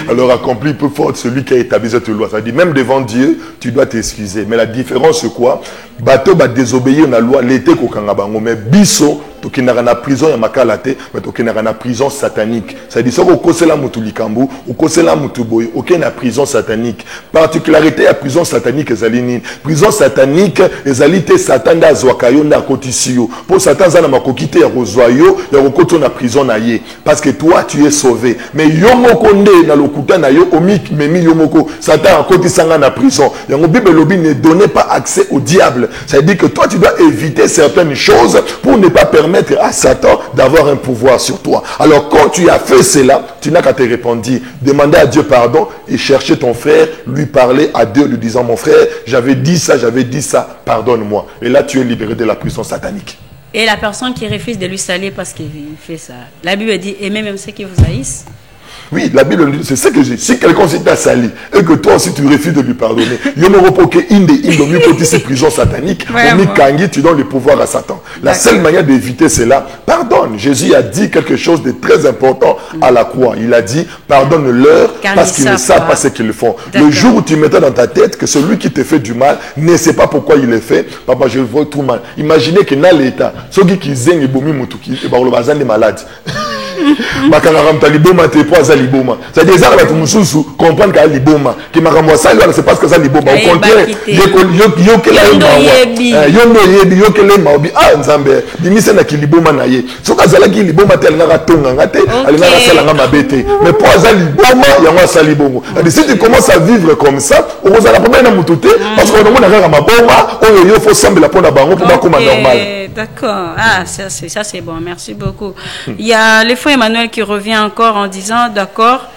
Alors accompli peu fort celui qui a établi cette loi. C'est-à-dire même devant Dieu, tu dois t'excuser. Mais la différence c'est quoi? Bateau va désobéir à la loi, l'État kokangabango mais biso qui n'a na prison ya makalate, mais qui n'a na prison satanique. C'est-à-dire ça kosela mutu likambo, ou kosela mutu boy, aucun na prison satanique. Particularité à prison satanique ezalini. Prison satanique ezalité Satan da zwakayo na kotisio. Pour Satan za na makokite ya rozwayo, ya kokoto na prison na ye parce que toi tu es sauvé. Mais yomoko nde na lokuta na yo omik memi yomoko Satan akotisanga na prison. Yango Bible lobi ne donnez pas accès au diable. Ça veut dire que toi tu dois éviter certaines choses pour ne pas permettre à Satan d'avoir un pouvoir sur toi. Alors quand tu as fait cela, tu n'as qu'à te répondre, demander à Dieu pardon et chercher ton frère, lui parler à Dieu, lui disant mon frère, j'avais dit ça, pardonne-moi. Et là tu es libéré de la prison satanique. Et la personne qui refuse de lui saluer parce qu'il fait ça, la Bible dit aimer même ceux qui vous haïssent. Oui, la Bible dit, c'est ce que j'ai. Si quelqu'un t'a sali et que toi aussi tu refuses de lui pardonner, il y a une prison satanique, tu donnes le pouvoir à Satan. La seule manière d'éviter cela, pardonne. Jésus a dit quelque chose de très important à la croix. Il a dit, pardonne-leur parce qu'ils ne savent pas ce qu'ils font. Le jour où tu mettais dans ta tête que celui qui te fait du mal ne sait pas pourquoi il le fait, papa, je vois tout mal. Imaginez que dans l'état, ceux qui zènent et bomi mutuki, et le bazan des malades. Bakanga mta liboma te po za liboma. C'est-à-dire ça va tout mususu comprendre que liboma qui m'a ramené ça c'est parce que ça liboma au contraire. Yo que la yo yebi yo que le maobi ah nzambe dimisa na kiliboma na ye. Soka zala ki liboma tel na ratonga ngate ali na sala nga mabete. Mais po za liboma yango sa libongo. Si tu commences à vivre comme ça, on va la première na mututé parce qu'on a nga maboma o yo faut sembler pour na bango pour ba comme normal. D'accord. Ah, ça c'est bon. Merci beaucoup. Il y a le frère Emmanuel qui revient encore en disant d'accord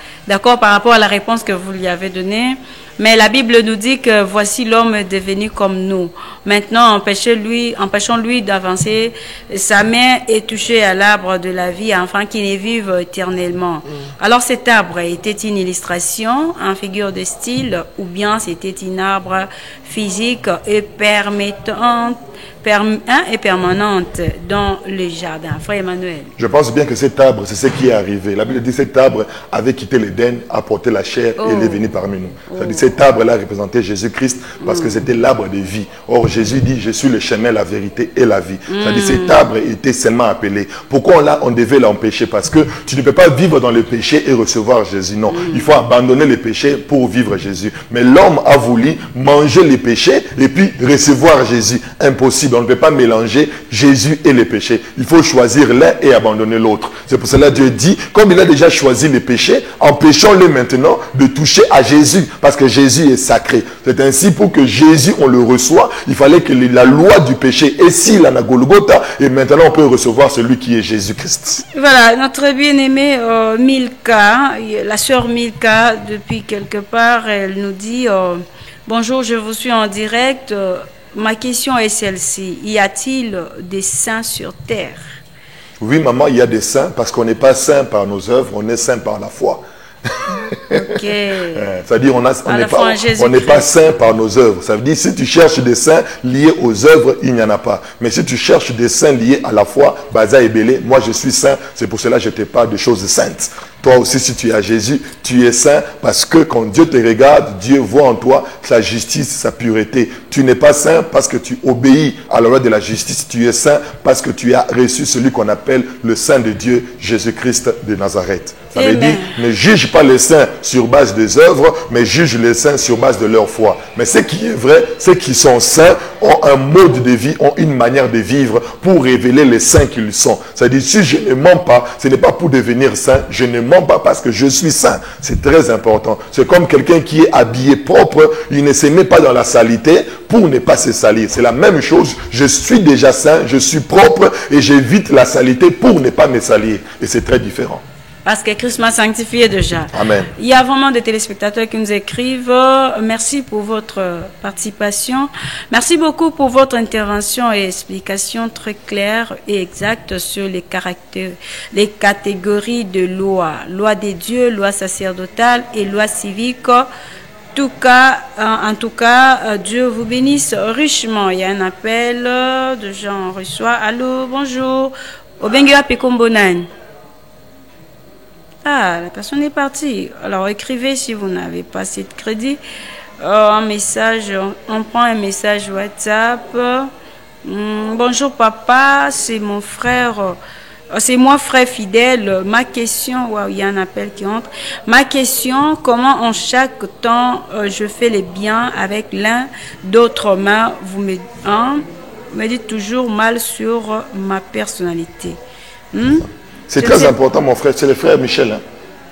par rapport à la réponse que vous lui avez donnée. Mais la Bible nous dit que voici l'homme devenu comme nous. Maintenant, empêchons-lui d'avancer. Sa main est touchée à l'arbre de la vie afin qu'il ne vive éternellement. Alors cet arbre était une illustration, en figure de style, ou bien c'était un arbre physique et permanente dans le jardin. Frère Emmanuel. Je pense bien que cet arbre, c'est ce qui est arrivé. La Bible dit que cet arbre avait quitté l'Éden, apporté la chair et il est venu parmi nous. C'est-à-dire cet arbre-là représentait Jésus-Christ parce que c'était l'arbre de vie. Or, Jésus dit, je suis le chemin, la vérité et la vie. C'est-à-dire cet arbre était seulement appelé. Pourquoi on devait l'empêcher? Parce que tu ne peux pas vivre dans le péché et recevoir Jésus. Non, il faut abandonner le péché pour vivre Jésus. Mais l'homme a voulu manger les péchés et puis recevoir Jésus. Impossible. On ne peut pas mélanger Jésus et les péchés. Il faut choisir l'un et abandonner l'autre. C'est pour cela que Dieu dit, comme il a déjà choisi les péchés, empêchons-le maintenant de toucher à Jésus, parce que Jésus est sacré. C'est ainsi pour que Jésus, on le reçoit, il fallait que la loi du péché est s'il en a Golgotha, et maintenant on peut recevoir celui qui est Jésus-Christ. Voilà, notre bien-aimée Milka, la sœur Milka, depuis quelque part, elle nous dit, bonjour, je vous suis en direct. Ma question est celle-ci. Y a-t-il des saints sur terre? Oui, maman, il y a des saints parce qu'on n'est pas saint par nos œuvres, on est saint par la foi. C'est-à-dire on n'est pas saint par nos œuvres. Ça veut dire si tu cherches des saints liés aux œuvres, il n'y en a pas. Mais si tu cherches des saints liés à la foi, Baza et Bélé, moi je suis saint, c'est pour cela que je te parle de choses saintes. Toi aussi, si tu es à Jésus, tu es saint parce que quand Dieu te regarde, Dieu voit en toi sa justice, sa pureté. Tu n'es pas saint parce que tu obéis à la loi de la justice. Tu es saint parce que tu as reçu celui qu'on appelle le Saint de Dieu, Jésus-Christ de Nazareth. Ça veut dire, ne juge pas les saints sur base des œuvres, mais juge les saints sur base de leur foi. Mais ce qui est vrai, c'est qu'ils sont saints, ont un mode de vie, ont une manière de vivre pour révéler les saints qu'ils sont. C'est-à-dire, si je ne mens pas, ce n'est pas pour devenir saint, je ne mens pas parce que je suis saint. C'est très important. C'est comme quelqu'un qui est habillé propre, il ne se met pas dans la saleté pour ne pas se salir. C'est la même chose, je suis déjà saint, je suis propre et j'évite la saleté pour ne pas me salir. Et c'est très différent. Parce que Christ m'a sanctifié déjà. Amen. Il y a vraiment des téléspectateurs qui nous écrivent. Merci pour votre participation. Merci beaucoup pour votre intervention et explication très claire et exacte sur les catégories de loi. Loi des dieux, loi sacerdotale et loi civique. En tout cas, Dieu vous bénisse richement. Il y a un appel de Jean reçoit. Allô, bonjour. Obengira Pekombonan. Ah, la personne est partie. Alors, écrivez si vous n'avez pas assez de crédit. Un message, on prend un message WhatsApp. Bonjour papa, c'est mon frère. C'est moi frère fidèle. Ma question, wow, il y a un appel qui entre. Ma question, comment en chaque temps je fais les biens avec l'un d'autres mains, vous me dites toujours mal sur ma personnalité. C'est très important, mon frère. C'est le frère Michel. Hein?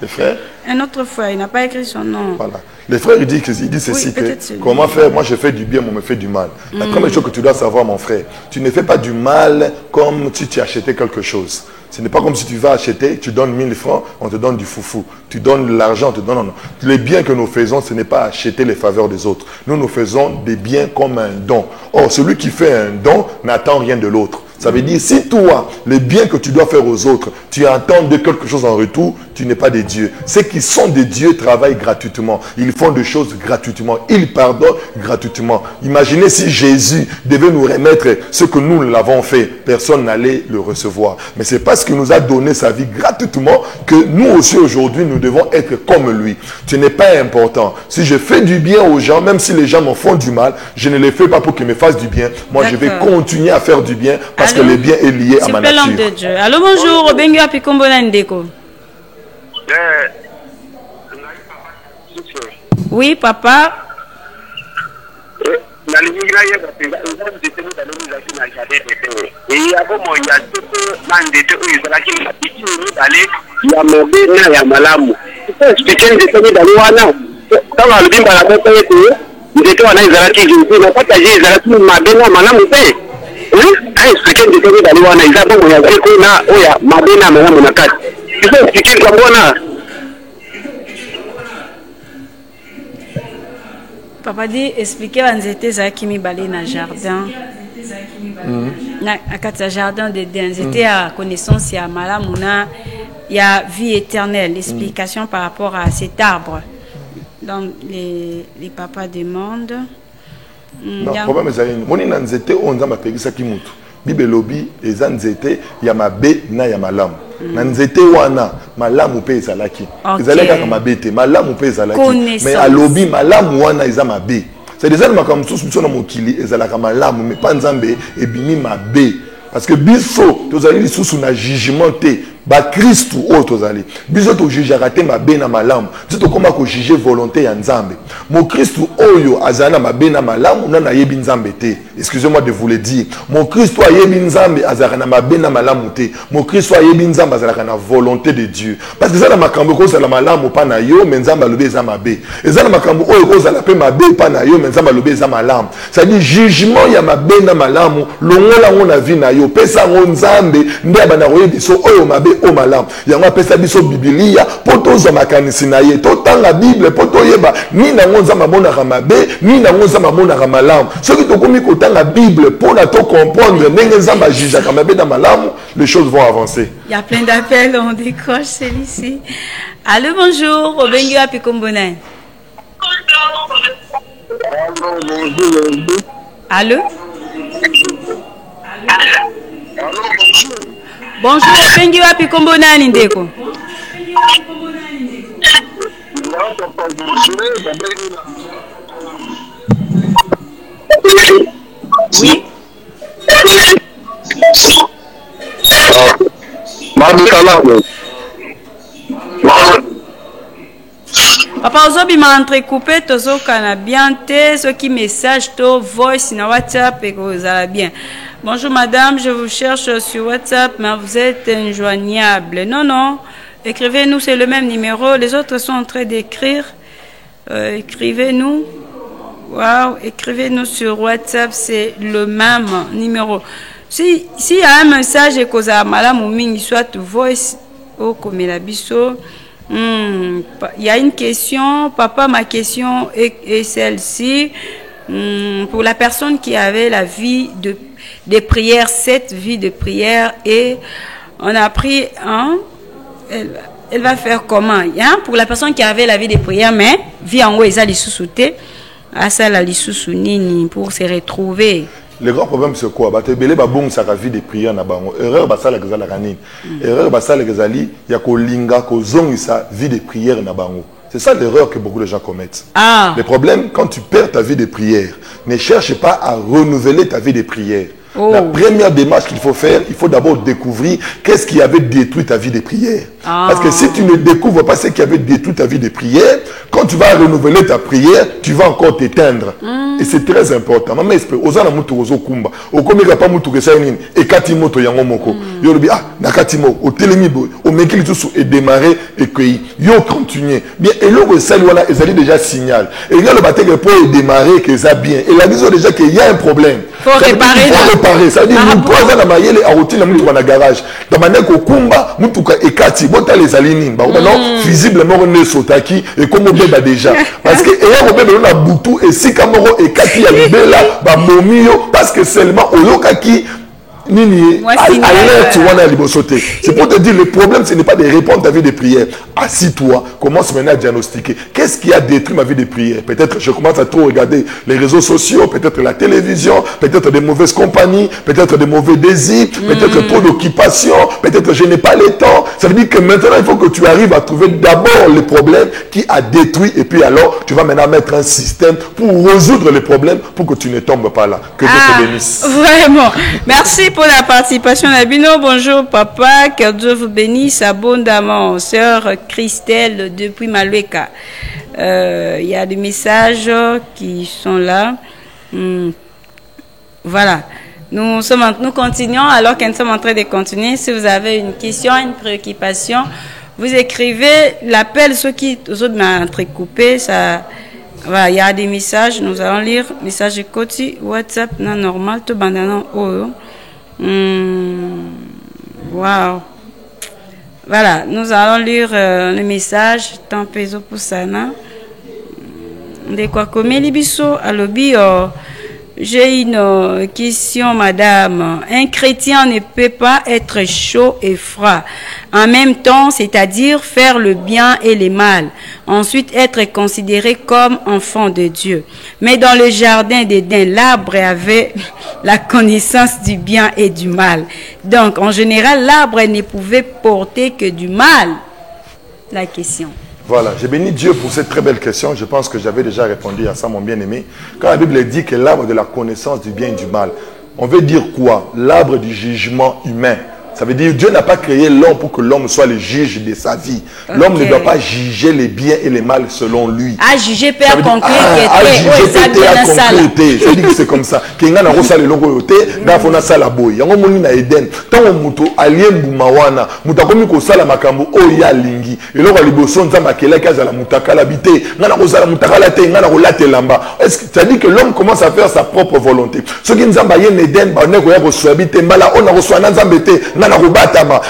Le frère. Un autre frère, il n'a pas écrit son nom. Voilà. Le frère, il dit ceci, oui, que comment faire? Moi, je fais du bien, moi, me fait du mal. La première chose que tu dois savoir, mon frère, tu ne fais pas du mal comme si tu achetais quelque chose. Ce n'est pas comme si tu vas acheter, tu donnes 1000 francs, on te donne du foufou. Tu donnes l'argent, on te donne... Non. Les biens que nous faisons, ce n'est pas acheter les faveurs des autres. Nous faisons des biens comme un don. Or, celui qui fait un don n'attend rien de l'autre. Ça veut dire, si toi, les biens que tu dois faire aux autres, tu attends de quelque chose en retour, tu n'es pas des dieux. Ceux qui sont des dieux travaillent gratuitement. Ils font des choses gratuitement. Ils pardonnent gratuitement. Imaginez si Jésus devait nous remettre ce que nous l'avons fait. Personne n'allait le recevoir. Mais c'est parce qu'il nous a donné sa vie gratuitement que nous aussi aujourd'hui, nous devons être comme lui. Ce n'est pas important. Si je fais du bien aux gens, même si les gens me font du mal, je ne les fais pas pour qu'ils me fassent du bien. Moi, je vais continuer à faire du bien parce Parce que le bien est lié à ma nature. De Dieu. Allô, bonjour. Bengu Apikombona Ndeko. Oui, papa. Papa dit expliquer Nzete Zaki Mibale na jardin. Na kati jardin de Nzete à connaissance ya malamuna ya vie éternelle, l'explication par rapport à cet arbre. Donc les papas demandent. Non, problème est ça. Moni na Nzete on za mapegisa ki mutu. Bible lobi eza Nzete ya mabe na ya malamu. Na Nzete wana malamu pe ezalaki. Ezalaka kama bete malamu pe ezalaki. Mais à lobi malamu wana eza mabe. C'est déjà le makambo tous biso na mokili ezalaka malamu mais pas Nzambe ebimi mabe. Parce que biso tozali lisusu na jugement te ba Christ o tozali biso to jugeaka te mabe na malamu biso koma ko juger volonté ya Nzambe mon Christ oyo azana mabe na malamu na na yebi Nzambe te. Excusez-moi de vous le dire, mon Christ o yebi Nzambe azaka na mabe na malamu te. Mon Christ o yebi Nzambe azaka na volonté de Dieu. Parce que ça na makambo ko sala malamu pa na yo mais Nzambe alobe za mabe. Eza na makambo oyo ko sala pe mabe pa na yo mais Nzambe alobe za malamu. Ça dit jugement ya mabe na malamu longola ngona vie na yo pesa ngo Nzambe nde bana koyebi so oyo mabe o malamu yango apesa biso bibilia po tozwa makanisi na ye totanga Bible po toyeba ni na ngo Nzambe amonaka mabe ni na ngo Nzambe amonaka malamu soki tokomi kotanga Bible pour na to comprendre ndenge Nzambe ajujaka mabe na malamu les choses vont avancer. Il y a plein d'appels, on décroche celui-ci. Allô, bonjour, Obengu Apikombona. Allô? Bonjour, Obengu Apikombona Ndeko. Oui. Papa Ozobi m'a entrecoupé, tozo bien ce qui message to voice na WhatsApp et que vous allez bien. Bonjour madame, je vous cherche sur WhatsApp mais vous êtes injoignable. Non, non, écrivez-nous, c'est le même numéro. Les autres sont en train d'écrire. Écrivez-nous. Waouh, écrivez-nous sur WhatsApp, c'est le même numéro. Si y a un message et que ça madame ou soit voice au comme la biso. Il y a une question, papa, ma question est celle-ci. Pour la personne qui avait la vie de prière, cette vie de prière, et on a pris, hein, elle va faire comment, hein? Pour la personne qui avait la vie de prière, mais vie en haut, ils allaient sous-souter, à ça, la nini pour se retrouver. Le grand problème c'est quoi? Bah belé ba bon ça vie de prière na bango. Erreur ba ça la gazala kanini. Erreur ba ça la gazali ya ko linga ko zongisa vie de prière na bango. C'est ça l'erreur que beaucoup de gens commettent. Ah. Le problème quand tu perds ta vie de prière, ne cherche pas à renouveler ta vie de prière. Oh. La première démarche qu'il faut faire, il faut d'abord découvrir qu'est-ce qui avait détruit ta vie de prière. Ah. Parce que si tu ne découvres pas ce qui avait détruit ta vie de prière, quand tu vas renouveler ta prière, tu vas encore t'éteindre. Et c'est très important. Maman espère, oza na mutu ozo kumba. Okomi ka pa mutu ke sa nini e kati moto yango moko. Yo lobi ah na kati mo o telemi bo o mekili tusu et démarrer et cueillir. Yo continuer. Bien et le sali wala ezali déjà signal. Et il y a le battre pour démarrer que ça bien. Et la vision déjà qu'il y a un problème. Faut réparer. Faut réparer. Ça veut dire nous pouvons na mayele a routine na mutu na garage. Da manière ko kumba mutu ka e kati bota les alinines. Ba non visiblement on est sotaki et comme on beba déjà. Parce que et on beba na butu et si kamoro et kati ya libela ba momio parce que seulement oyokaki nini alerte wana libosote. C'est pour te dire le problème ce n'est pas de répondre à ta vie de prière. Assis-toi, commence maintenant à diagnostiquer. Qu'est-ce qui a détruit ma vie de prière? Peut-être je commence à trop regarder les réseaux sociaux, peut-être la télévision, peut-être des mauvaises compagnies, peut-être des mauvais désirs, peut-être trop d'occupation, peut-être je n'ai pas le temps. Ça veut dire que maintenant il faut que tu arrives à trouver d'abord le problème qui a détruit et puis alors tu vas maintenant mettre un système pour résoudre les problèmes pour que tu ne tombes pas là. Que Dieu te bénisse. Vraiment. Merci pour la participation. Nabino, bonjour papa, que Dieu vous bénisse abondamment. Sœur Christelle depuis Malueka. Il y a des messages qui sont là. Voilà. Nous continuons alors que nous sommes en train de continuer. Si vous avez une question, une préoccupation, vous écrivez l'appel, ceux qui ont entrecoupé, ça. Voilà, il y a des messages, nous allons lire. Message de Koti, WhatsApp, non normal, tout bandana. Wow. Voilà, nous allons lire le message. Tant peso pour ça, non? De quoi comme Libiso, à lobby. J'ai une question, madame. Un chrétien ne peut pas être chaud et froid en même temps, c'est-à-dire faire le bien et le mal. Ensuite, être considéré comme enfant de Dieu. Mais dans le jardin d'Éden, l'arbre avait la connaissance du bien et du mal. Donc, en général, l'arbre ne pouvait porter que du mal. La question. Voilà, j'ai béni Dieu pour cette très belle question. Je pense que j'avais déjà répondu à ça, mon bien-aimé. Quand la Bible dit que l'arbre de la connaissance du bien et du mal, on veut dire quoi? L'arbre du jugement humain. Ça veut dire que Dieu n'a pas créé l'homme pour que l'homme soit le juge de sa vie. L'homme ne doit pas juger les biens et les mal selon lui. À juger, père concret, c'est comme ça. Kenga na rosa le logo yote, na fona sala boy. Yango moni na Eden. Tango muto alien bumawana, mutakomi ko sala makambo o ya lingi. Eloko liboso nzamba kelaka za la mutakala bité. Ngana ko sala mutakala te, ngana ko latelamba. Est-ce que ça dit que l'homme commence à faire sa propre volonté? Ce qui nzamba yen Eden ba ne ko ya ko swabite mbala on na ko swana nzambe te.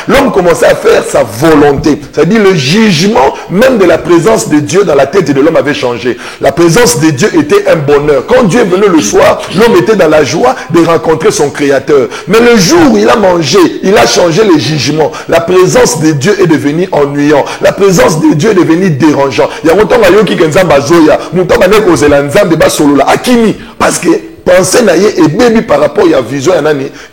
L'homme commençait à faire sa volonté. C'est-à-dire le jugement même de la présence de Dieu dans la tête de l'homme avait changé. La présence de Dieu était un bonheur. Quand Dieu venait le soir, l'homme était dans la joie de rencontrer son Créateur. Mais le jour où il a mangé, il a changé le jugement. La présence de Dieu est devenue ennuyant. La présence de Dieu est devenue dérangeant. Il y a longtemps parce que pensez naïe et baby par rapport à la vision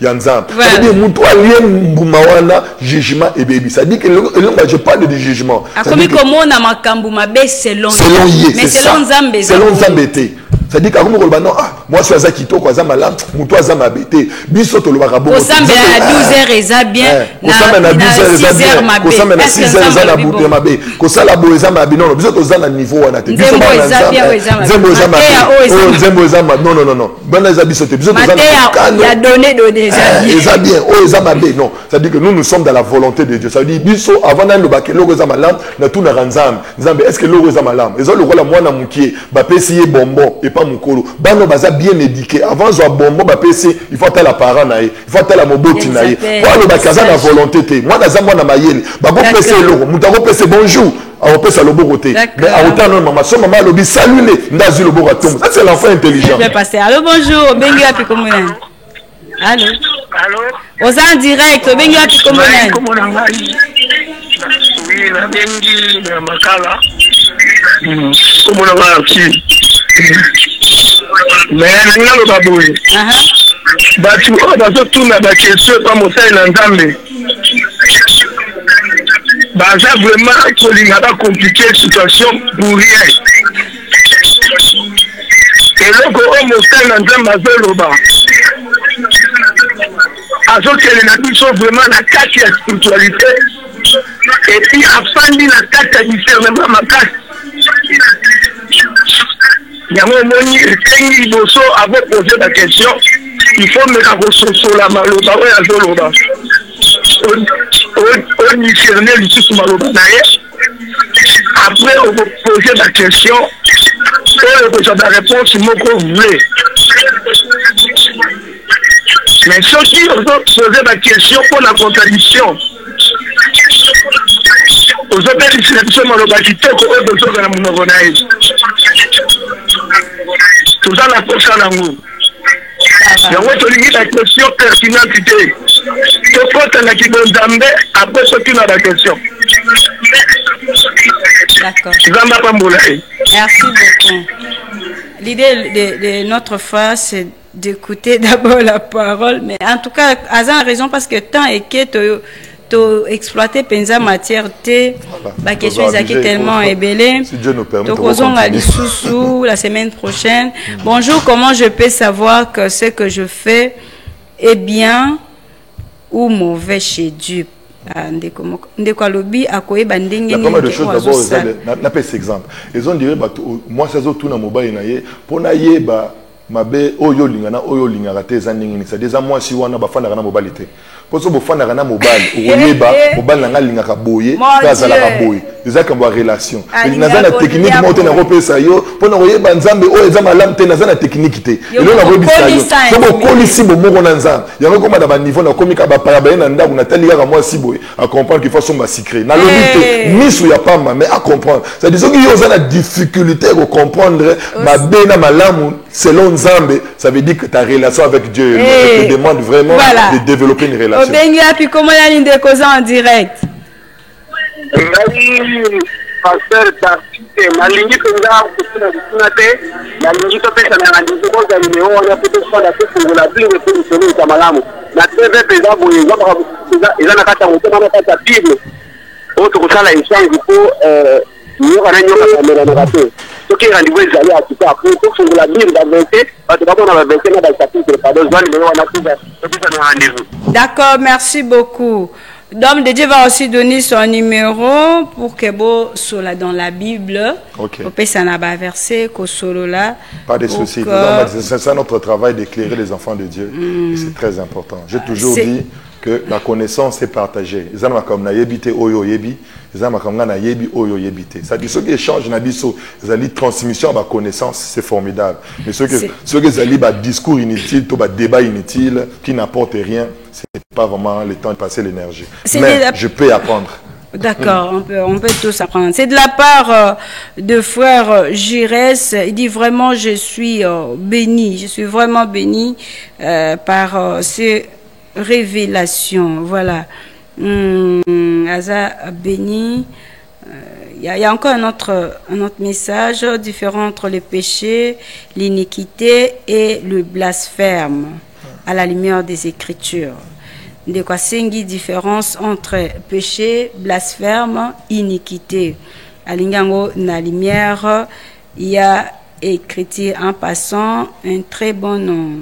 ya nzambe. Ça veut dire muto alien mbumawana jugement et baby. Ça dit que je parle de jugement. Comme comment na makambu mabe selon ye. Mais selon nzambe. Selon nzambe te. Ça dit qu'akomo kolba non moi je suis à kitoko za malam muto za mabete. Biso to lobaka bo. Osambe à 12h eza bien. Osambe na 12h eza bien. Osambe na 6h eza na boute mabe. Kosala bo eza mabe non biso to za na niveau wana te. Biso ba na nzambe eza mabe. Oh nzambe eza mabe. Non. Bana eza biso te. Biso to za na il a donné eza bien. Oh eza mabe non. Ça dit que nous sommes dans la volonté de Dieu. Ça dit biso avant na lobaka logo eza malam na tout na nzambe. Nzambe est-ce que logo eza malam? Eza logo la mwana mukie ba pesi bonbon et pas mukolo. Bano baza bien éduqué. Avant zo bonbon ba pesi, il faut attendre la parent naïe. Il faut attendre la moboti naïe. Pour le bakaza na volonté te. Moi na za mwana mayele. Ba go pesi logo. Mutako pesi bonjour. On peut ça le beau côté. Mais à autant non maman, son maman lobi saluer ndazi le beau tombe. Ça c'est l'enfant intelligent. Je vais passer. Allô bonjour, bengi api komona. Allô. Allô. Aux en direct, bengi api komona. Oui, la bengi na makala. Komona ba ki. Mais nanga lo baboye. Batu o bazo tuna ba question pa mosai na nzambe. Baza vraiment kolinga ba compliquer situation pour rien. Et loko o mosai na nzambe azoloba. Azokele na biso vraiment na kati ya spiritualité. Et puis afandi na kati ya discernement makasi. Yango moni etengi liboso avant poser la question, il faut me raconter la maloba oyo azoloba. On discerner lisusu maloba na ye. Après on va poser la question, oyo kozwa la réponse moko vraie. Mais soki poser la question pour la contradiction, ozopelisila biso maloba kitoko oyo tozoka na monoko na ye. Toza na posa nango. Yango tolingi la question pertinente te. Tokota na kibonzambe après soki na la question. D'accord. Zamba pambola. Merci beaucoup. L'idée de notre foi, c'est d'écouter d'abord la parole. Mais en tout cas, Azan a raison parce que tant et que to exploiter penza matière te ba question ezaki tellement ébélé. Si Dieu nous permet de la semaine prochaine. Bonjour, comment je peux savoir que ce que je fais est bien ou mauvais chez Dieu. Ndeko alobi akoyeba ndenge nini. La première chose d'abord, n'a pas cet exemple. Ils ont dit, moi c'est tout na mobile na ye, pour na yeba mabe oyo lingana oyo lingara te zaningi c'est déjà moi si wana bafana kana mobilité. Pour ça bafana kana mobile, oyeba mobile na lingaka boye, kaza la boye. Déjà comme relation. Nazana technique monte na repesa yo, pour na oyeba nzambe oyo ezama lamte nazana technique te. Et là na robisa yo. So bo kolisi bo moko na nzambe. Yango koma na niveau na komika ba paraba na ndaku na tali kaka moi si boye à comprendre qu'il faut son secret. Na lobité misu ya pamba mais à comprendre. Ça dit que yo zana difficulté à comprendre mabe na malamu selon Nzambe, ça veut dire que ta relation avec Dieu te demande vraiment de développer une relation. Obenga puis comment la ligne de cause en direct? Pasteur Tafite, la ligne que nous avons la ligne que pesa na ndizo kwa numéro on a peut faire la tête pour la Bible pour nous donner ta malamu. La TV pesa boye za na kata moto na kata Bible. Autre que ça la échange pour nyoka na nyoka na raté. Ce qui est rendez-vous est à tout ça. Pour que la Bible va vérifier, parce que d'abord on va vérifier dans le chapitre, pardon, on a tout ça. rendez-vous. D'accord, merci beaucoup. L'homme de Dieu va aussi donner son numéro pour que vous soyez dans la Bible. Ok. Pour que ça n'a pas versé, que solo là. Pas de souci. C'est notre travail d'éclairer les enfants de Dieu. Et c'est très important. J'ai toujours dit que la connaissance est partagée. Ils ont comme na yebite oyo yebi, ils ont comme na yebi oyo yebite. Ça dit ceux qui échangent na biso, ils ont transmission ba connaissance, c'est formidable. Mais ceux qui ont ba discours inutile, to ba débat inutile qui n'apporte rien, c'est pas vraiment le temps de passer l'énergie. Mais je peux apprendre. D'accord, on peut tous apprendre. C'est de la part de frère Girès. Il dit vraiment, je suis béni. Je suis vraiment béni par ces révélations. Voilà. Aza béni. Il y a encore un autre message différent entre le péché, l'iniquité et le blasphème à la lumière des Écritures. De quoi c'est différence entre péché, blasphème, iniquité. À l'ingango na lumière, il y a écrit en passant un très bon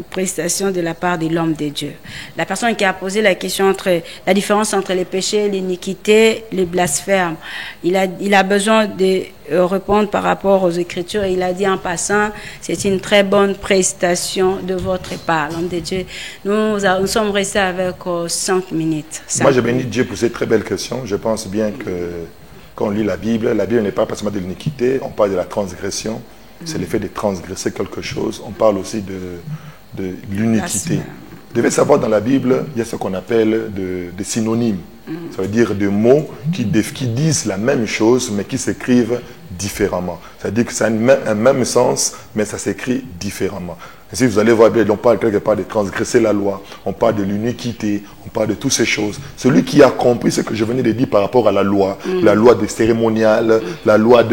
prestation de la part de l'homme de Dieu. La personne qui a posé la question entre la différence entre le péché, l'iniquité, le blasphème, il a besoin de répondre par rapport aux Écritures et il a dit en passant, c'est une très bonne prestation de votre part, l'homme de Dieu. Nous sommes restés avec 5 minutes. Moi, je bénis Dieu pour cette très belle question. Je pense bien que quand on lit la Bible n'est pas seulement de l'iniquité, on parle de la transgression. C'est le fait de transgresser quelque chose. On parle aussi de l'uniquité. Vous devez savoir, dans la Bible, il y a ce qu'on appelle des synonymes. Ça veut dire des mots qui disent la même chose, mais qui s'écrivent différemment. C'est-à-dire que ça a un même sens, mais ça s'écrit différemment. Et si vous allez voir, on parle quelque part de transgresser la loi, on parle de l'iniquité, on parle de toutes ces choses. Celui qui a compris ce que je venais de dire par rapport à la loi des cérémoniales, la loi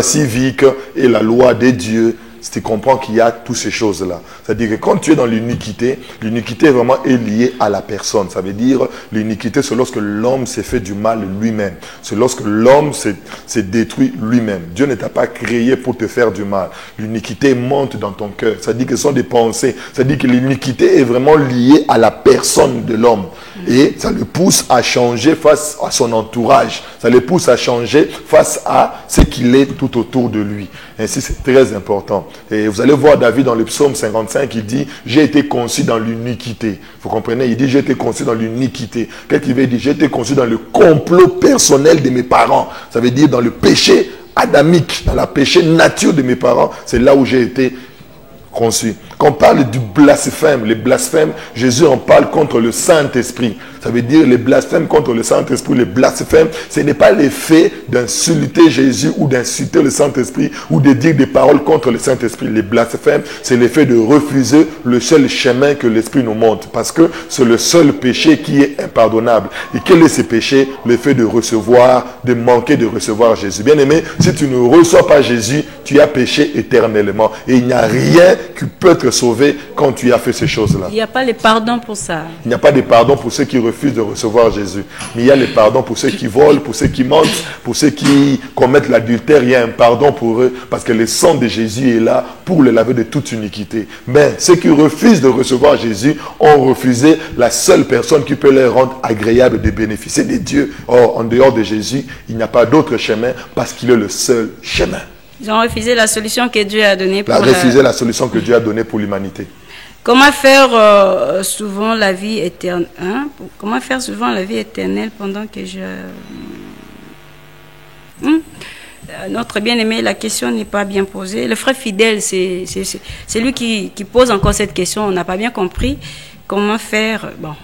civique et la loi des dieux, tu comprends qu'il y a toutes ces choses-là. C'est-à-dire que quand tu es dans l'iniquité, l'iniquité vraiment est liée à la personne. Ça veut dire, l'iniquité, c'est lorsque l'homme s'est fait du mal lui-même. C'est lorsque l'homme s'est détruit lui-même. Dieu ne t'a pas créé pour te faire du mal. L'iniquité monte dans ton cœur. Ça dit que ce sont des pensées. Ça dit que l'iniquité est vraiment liée à la personne de l'homme. Et ça le pousse à changer face à son entourage. Ça le pousse à changer face à ce qu'il est tout autour de lui. Ainsi, c'est très important. Et vous allez voir David dans le psaume 55, il dit « J'ai été conçu dans l'iniquité ». Vous comprenez? Il dit « J'ai été conçu dans l'iniquité ». Qu'est-ce qu'il veut dire? J'ai été conçu dans le complot personnel de mes parents. Ça veut dire dans le péché adamique, dans la péché nature de mes parents. C'est là où j'ai été conçu. Quand on parle du blasphème, les blasphèmes, Jésus en parle contre le Saint-Esprit. Ça veut dire les blasphèmes contre le Saint-Esprit. Les blasphèmes, ce n'est pas l'effet d'insulter Jésus ou d'insulter le Saint-Esprit ou de dire des paroles contre le Saint-Esprit. Les blasphèmes, c'est l'effet de refuser le seul chemin que l'Esprit nous montre. Parce que c'est le seul péché qui est impardonnable. Et quel est ce péché? Le fait de recevoir, de manquer de recevoir Jésus. Bien aimé, si tu ne reçois pas Jésus, tu as péché éternellement. Et il n'y a rien qui peut te sauvé quand tu as fait ces choses-là. Il n'y a pas le pardon pour ça. Il n'y a pas de pardon pour ceux qui refusent de recevoir Jésus. Mais il y a le pardon pour ceux qui volent, pour ceux qui mentent, pour ceux qui commettent l'adultère. Il y a un pardon pour eux parce que le sang de Jésus est là pour le laver de toute iniquité. Mais ceux qui refusent de recevoir Jésus ont refusé la seule personne qui peut leur rendre agréable de bénéficier de Dieu. Or, en dehors de Jésus, il n'y a pas d'autre chemin parce qu'il est le seul chemin. Ils ont refusé la solution que Dieu a donnée pour la solution que Dieu a donnée pour l'humanité. Comment faire souvent la vie éternelle, hein? Comment faire souvent la vie éternelle pendant que je... Notre bien-aimé, la question n'est pas bien posée. Le frère fidèle, c'est lui qui pose encore cette question. On n'a pas bien compris comment faire. Bon,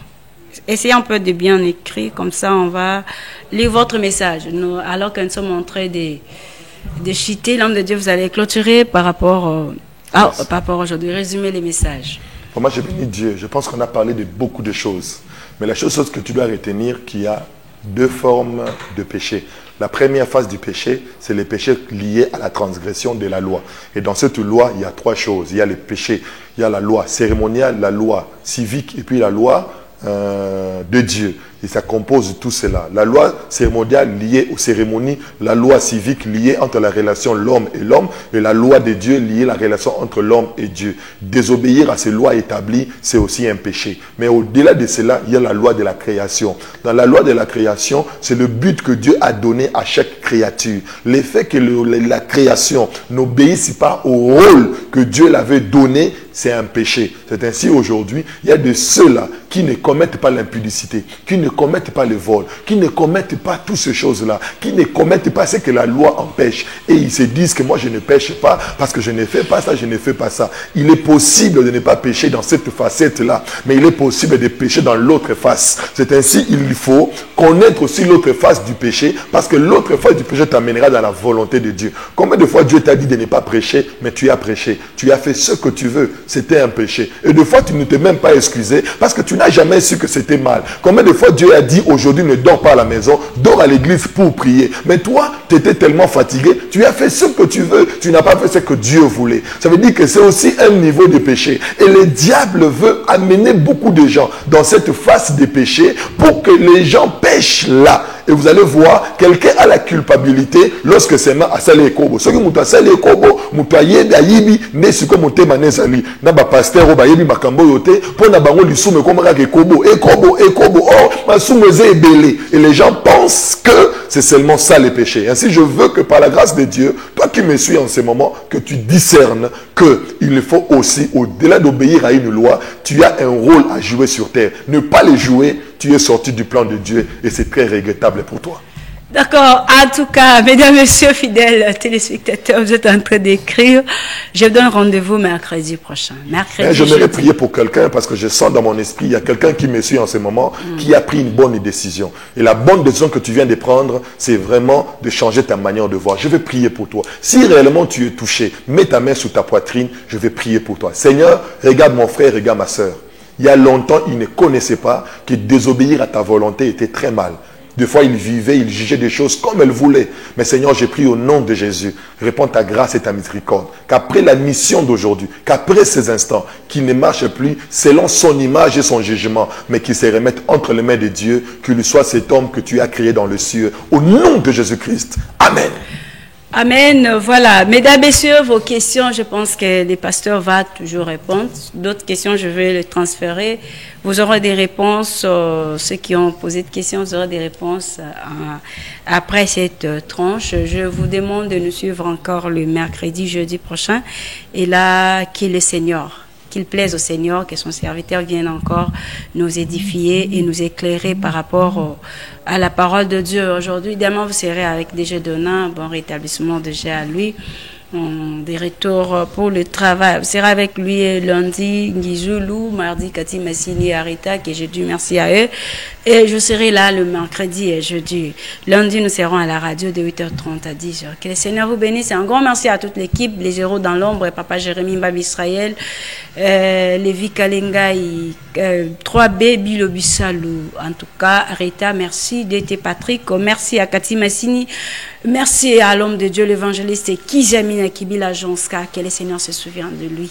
essayez un peu de bien écrire, comme ça on va lire votre message. Nous, alors que nous sommes en train de chiter l'homme de Dieu, vous allez clôturer par rapport aujourd'hui, résumer les messages. Pour moi, j'ai béni Dieu. Je pense qu'on a parlé de beaucoup de choses. Mais la chose que tu dois retenir, qu'il y a deux formes de péché. La première phase du péché, c'est les péchés liés à la transgression de la loi. Et dans cette loi, il y a trois choses. Il y a les péchés, il y a la loi cérémoniale, la loi civique et puis la loi de Dieu. Et ça compose tout cela. La loi cérémoniale liée aux cérémonies, la loi civique liée entre la relation l'homme et la loi de Dieu liée à la relation entre l'homme et Dieu. Désobéir à ces lois établies, c'est aussi un péché. Mais au-delà de cela, il y a la loi de la création. Dans la loi de la création, c'est le but que Dieu a donné à chaque créature. L'effet que la création n'obéisse pas au rôle que Dieu l'avait donné, c'est un péché. C'est ainsi aujourd'hui, il y a de ceux-là qui ne commettent pas l'impudicité, qui ne commettent pas le vol, qui ne commettent pas toutes ces choses-là, qui ne commettent pas ce que la loi empêche. Et ils se disent que moi je ne pêche pas parce que je ne fais pas ça, je ne fais pas ça. Il est possible de ne pas pécher dans cette facette-là, mais il est possible de pécher dans l'autre face. C'est ainsi, il faut connaître aussi l'autre face du péché, parce que l'autre face du péché t'amènera dans la volonté de Dieu. Combien de fois Dieu t'a dit de ne pas prêcher, mais tu as prêché, tu as fait ce que tu veux, c'était un péché. Et de fois tu ne t'es même pas excusé parce que tu n'as jamais su que c'était mal. Combien de fois Dieu a dit aujourd'hui ne dors pas à la maison, dors à l'église pour prier. Mais toi, tu étais tellement fatigué, tu as fait ce que tu veux, tu n'as pas fait ce que Dieu voulait. Ça veut dire que c'est aussi un niveau de péché. Et le diable veut amener beaucoup de gens dans cette phase de péché pour que les gens pêchent là. Et vous allez voir, quelqu'un a la culpabilité lorsque c'est ma asale ekobo. Ce que muta asale ekobo, muta yebi ayibi, ne ce que muta manezali. Na ba pasteur o ba yebi makambo yote, pour na bango lisume comme ra ekobo, ekobo. Oh, ma soumeze est belé. Et les gens pensent que c'est seulement ça les péchés. Ainsi, je veux que par la grâce de Dieu, toi qui me suis en ce moment, que tu discernes qu'il faut aussi, au-delà d'obéir à une loi, tu as un rôle à jouer sur terre. Ne pas le jouer, tu es sorti du plan de Dieu et c'est très regrettable pour toi. D'accord. En tout cas, mesdames, messieurs, fidèles téléspectateurs, vous êtes en train d'écrire. Je vous donne rendez-vous mercredi prochain. Mercredi. J'aimerais prier pour quelqu'un parce que je sens dans mon esprit, il y a quelqu'un qui me suit en ce moment, qui a pris une bonne décision. Et la bonne décision que tu viens de prendre, c'est vraiment de changer ta manière de voir. Je vais prier pour toi. Si réellement tu es touché, mets ta main sur ta poitrine, je vais prier pour toi. Seigneur, regarde mon frère, regarde ma soeur. Il y a longtemps, ils ne connaissaient pas que désobéir à ta volonté était très mal. Des fois, il vivait, il jugeait des choses comme elle voulait. Mais Seigneur, j'ai pris au nom de Jésus, réponds ta grâce et ta miséricorde. Qu'après la mission d'aujourd'hui, qu'après ces instants, qu'il ne marche plus selon son image et son jugement, mais qu'il se remette entre les mains de Dieu, qu'il soit cet homme que tu as créé dans le ciel. Au nom de Jésus-Christ. Amen. Amen. Voilà. Mesdames, messieurs, vos questions, je pense que les pasteurs vont toujours répondre. D'autres questions, je vais les transférer. Vous aurez des réponses, ceux qui ont posé des questions, vous aurez des réponses après cette tranche. Je vous demande de nous suivre encore le mercredi, jeudi prochain. Et là, qu'il le Seigneur, qu'il plaise au Seigneur, que son serviteur vienne encore nous édifier et nous éclairer par rapport à la parole de Dieu. Aujourd'hui, demain, vous serez avec DG Donat, bon rétablissement déjà à lui. Des retours pour le travail. Vous serez avec lui lundi, Ngizulu, mardi, Kati Massini et Arita, que j'ai dit merci à eux. Et je serai là le mercredi et jeudi. Lundi, nous serons à la radio de 8h30 à 10h. Que le Seigneur vous bénisse. Un grand merci à toute l'équipe, les héros dans l'ombre, Papa Jérémy Mbab Israël, Lévi Kalenga, 3B, Bilo Bissalou. En tout cas, Arita, merci. DT Patrick, merci à Kati Massini. Merci à l'homme de Dieu, l'évangéliste Kizamina. Bamina Kibila Jonska, que le Seigneur se souvienne de lui,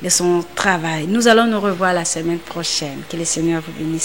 de son travail. Nous allons nous revoir la semaine prochaine. Que le Seigneur vous bénisse.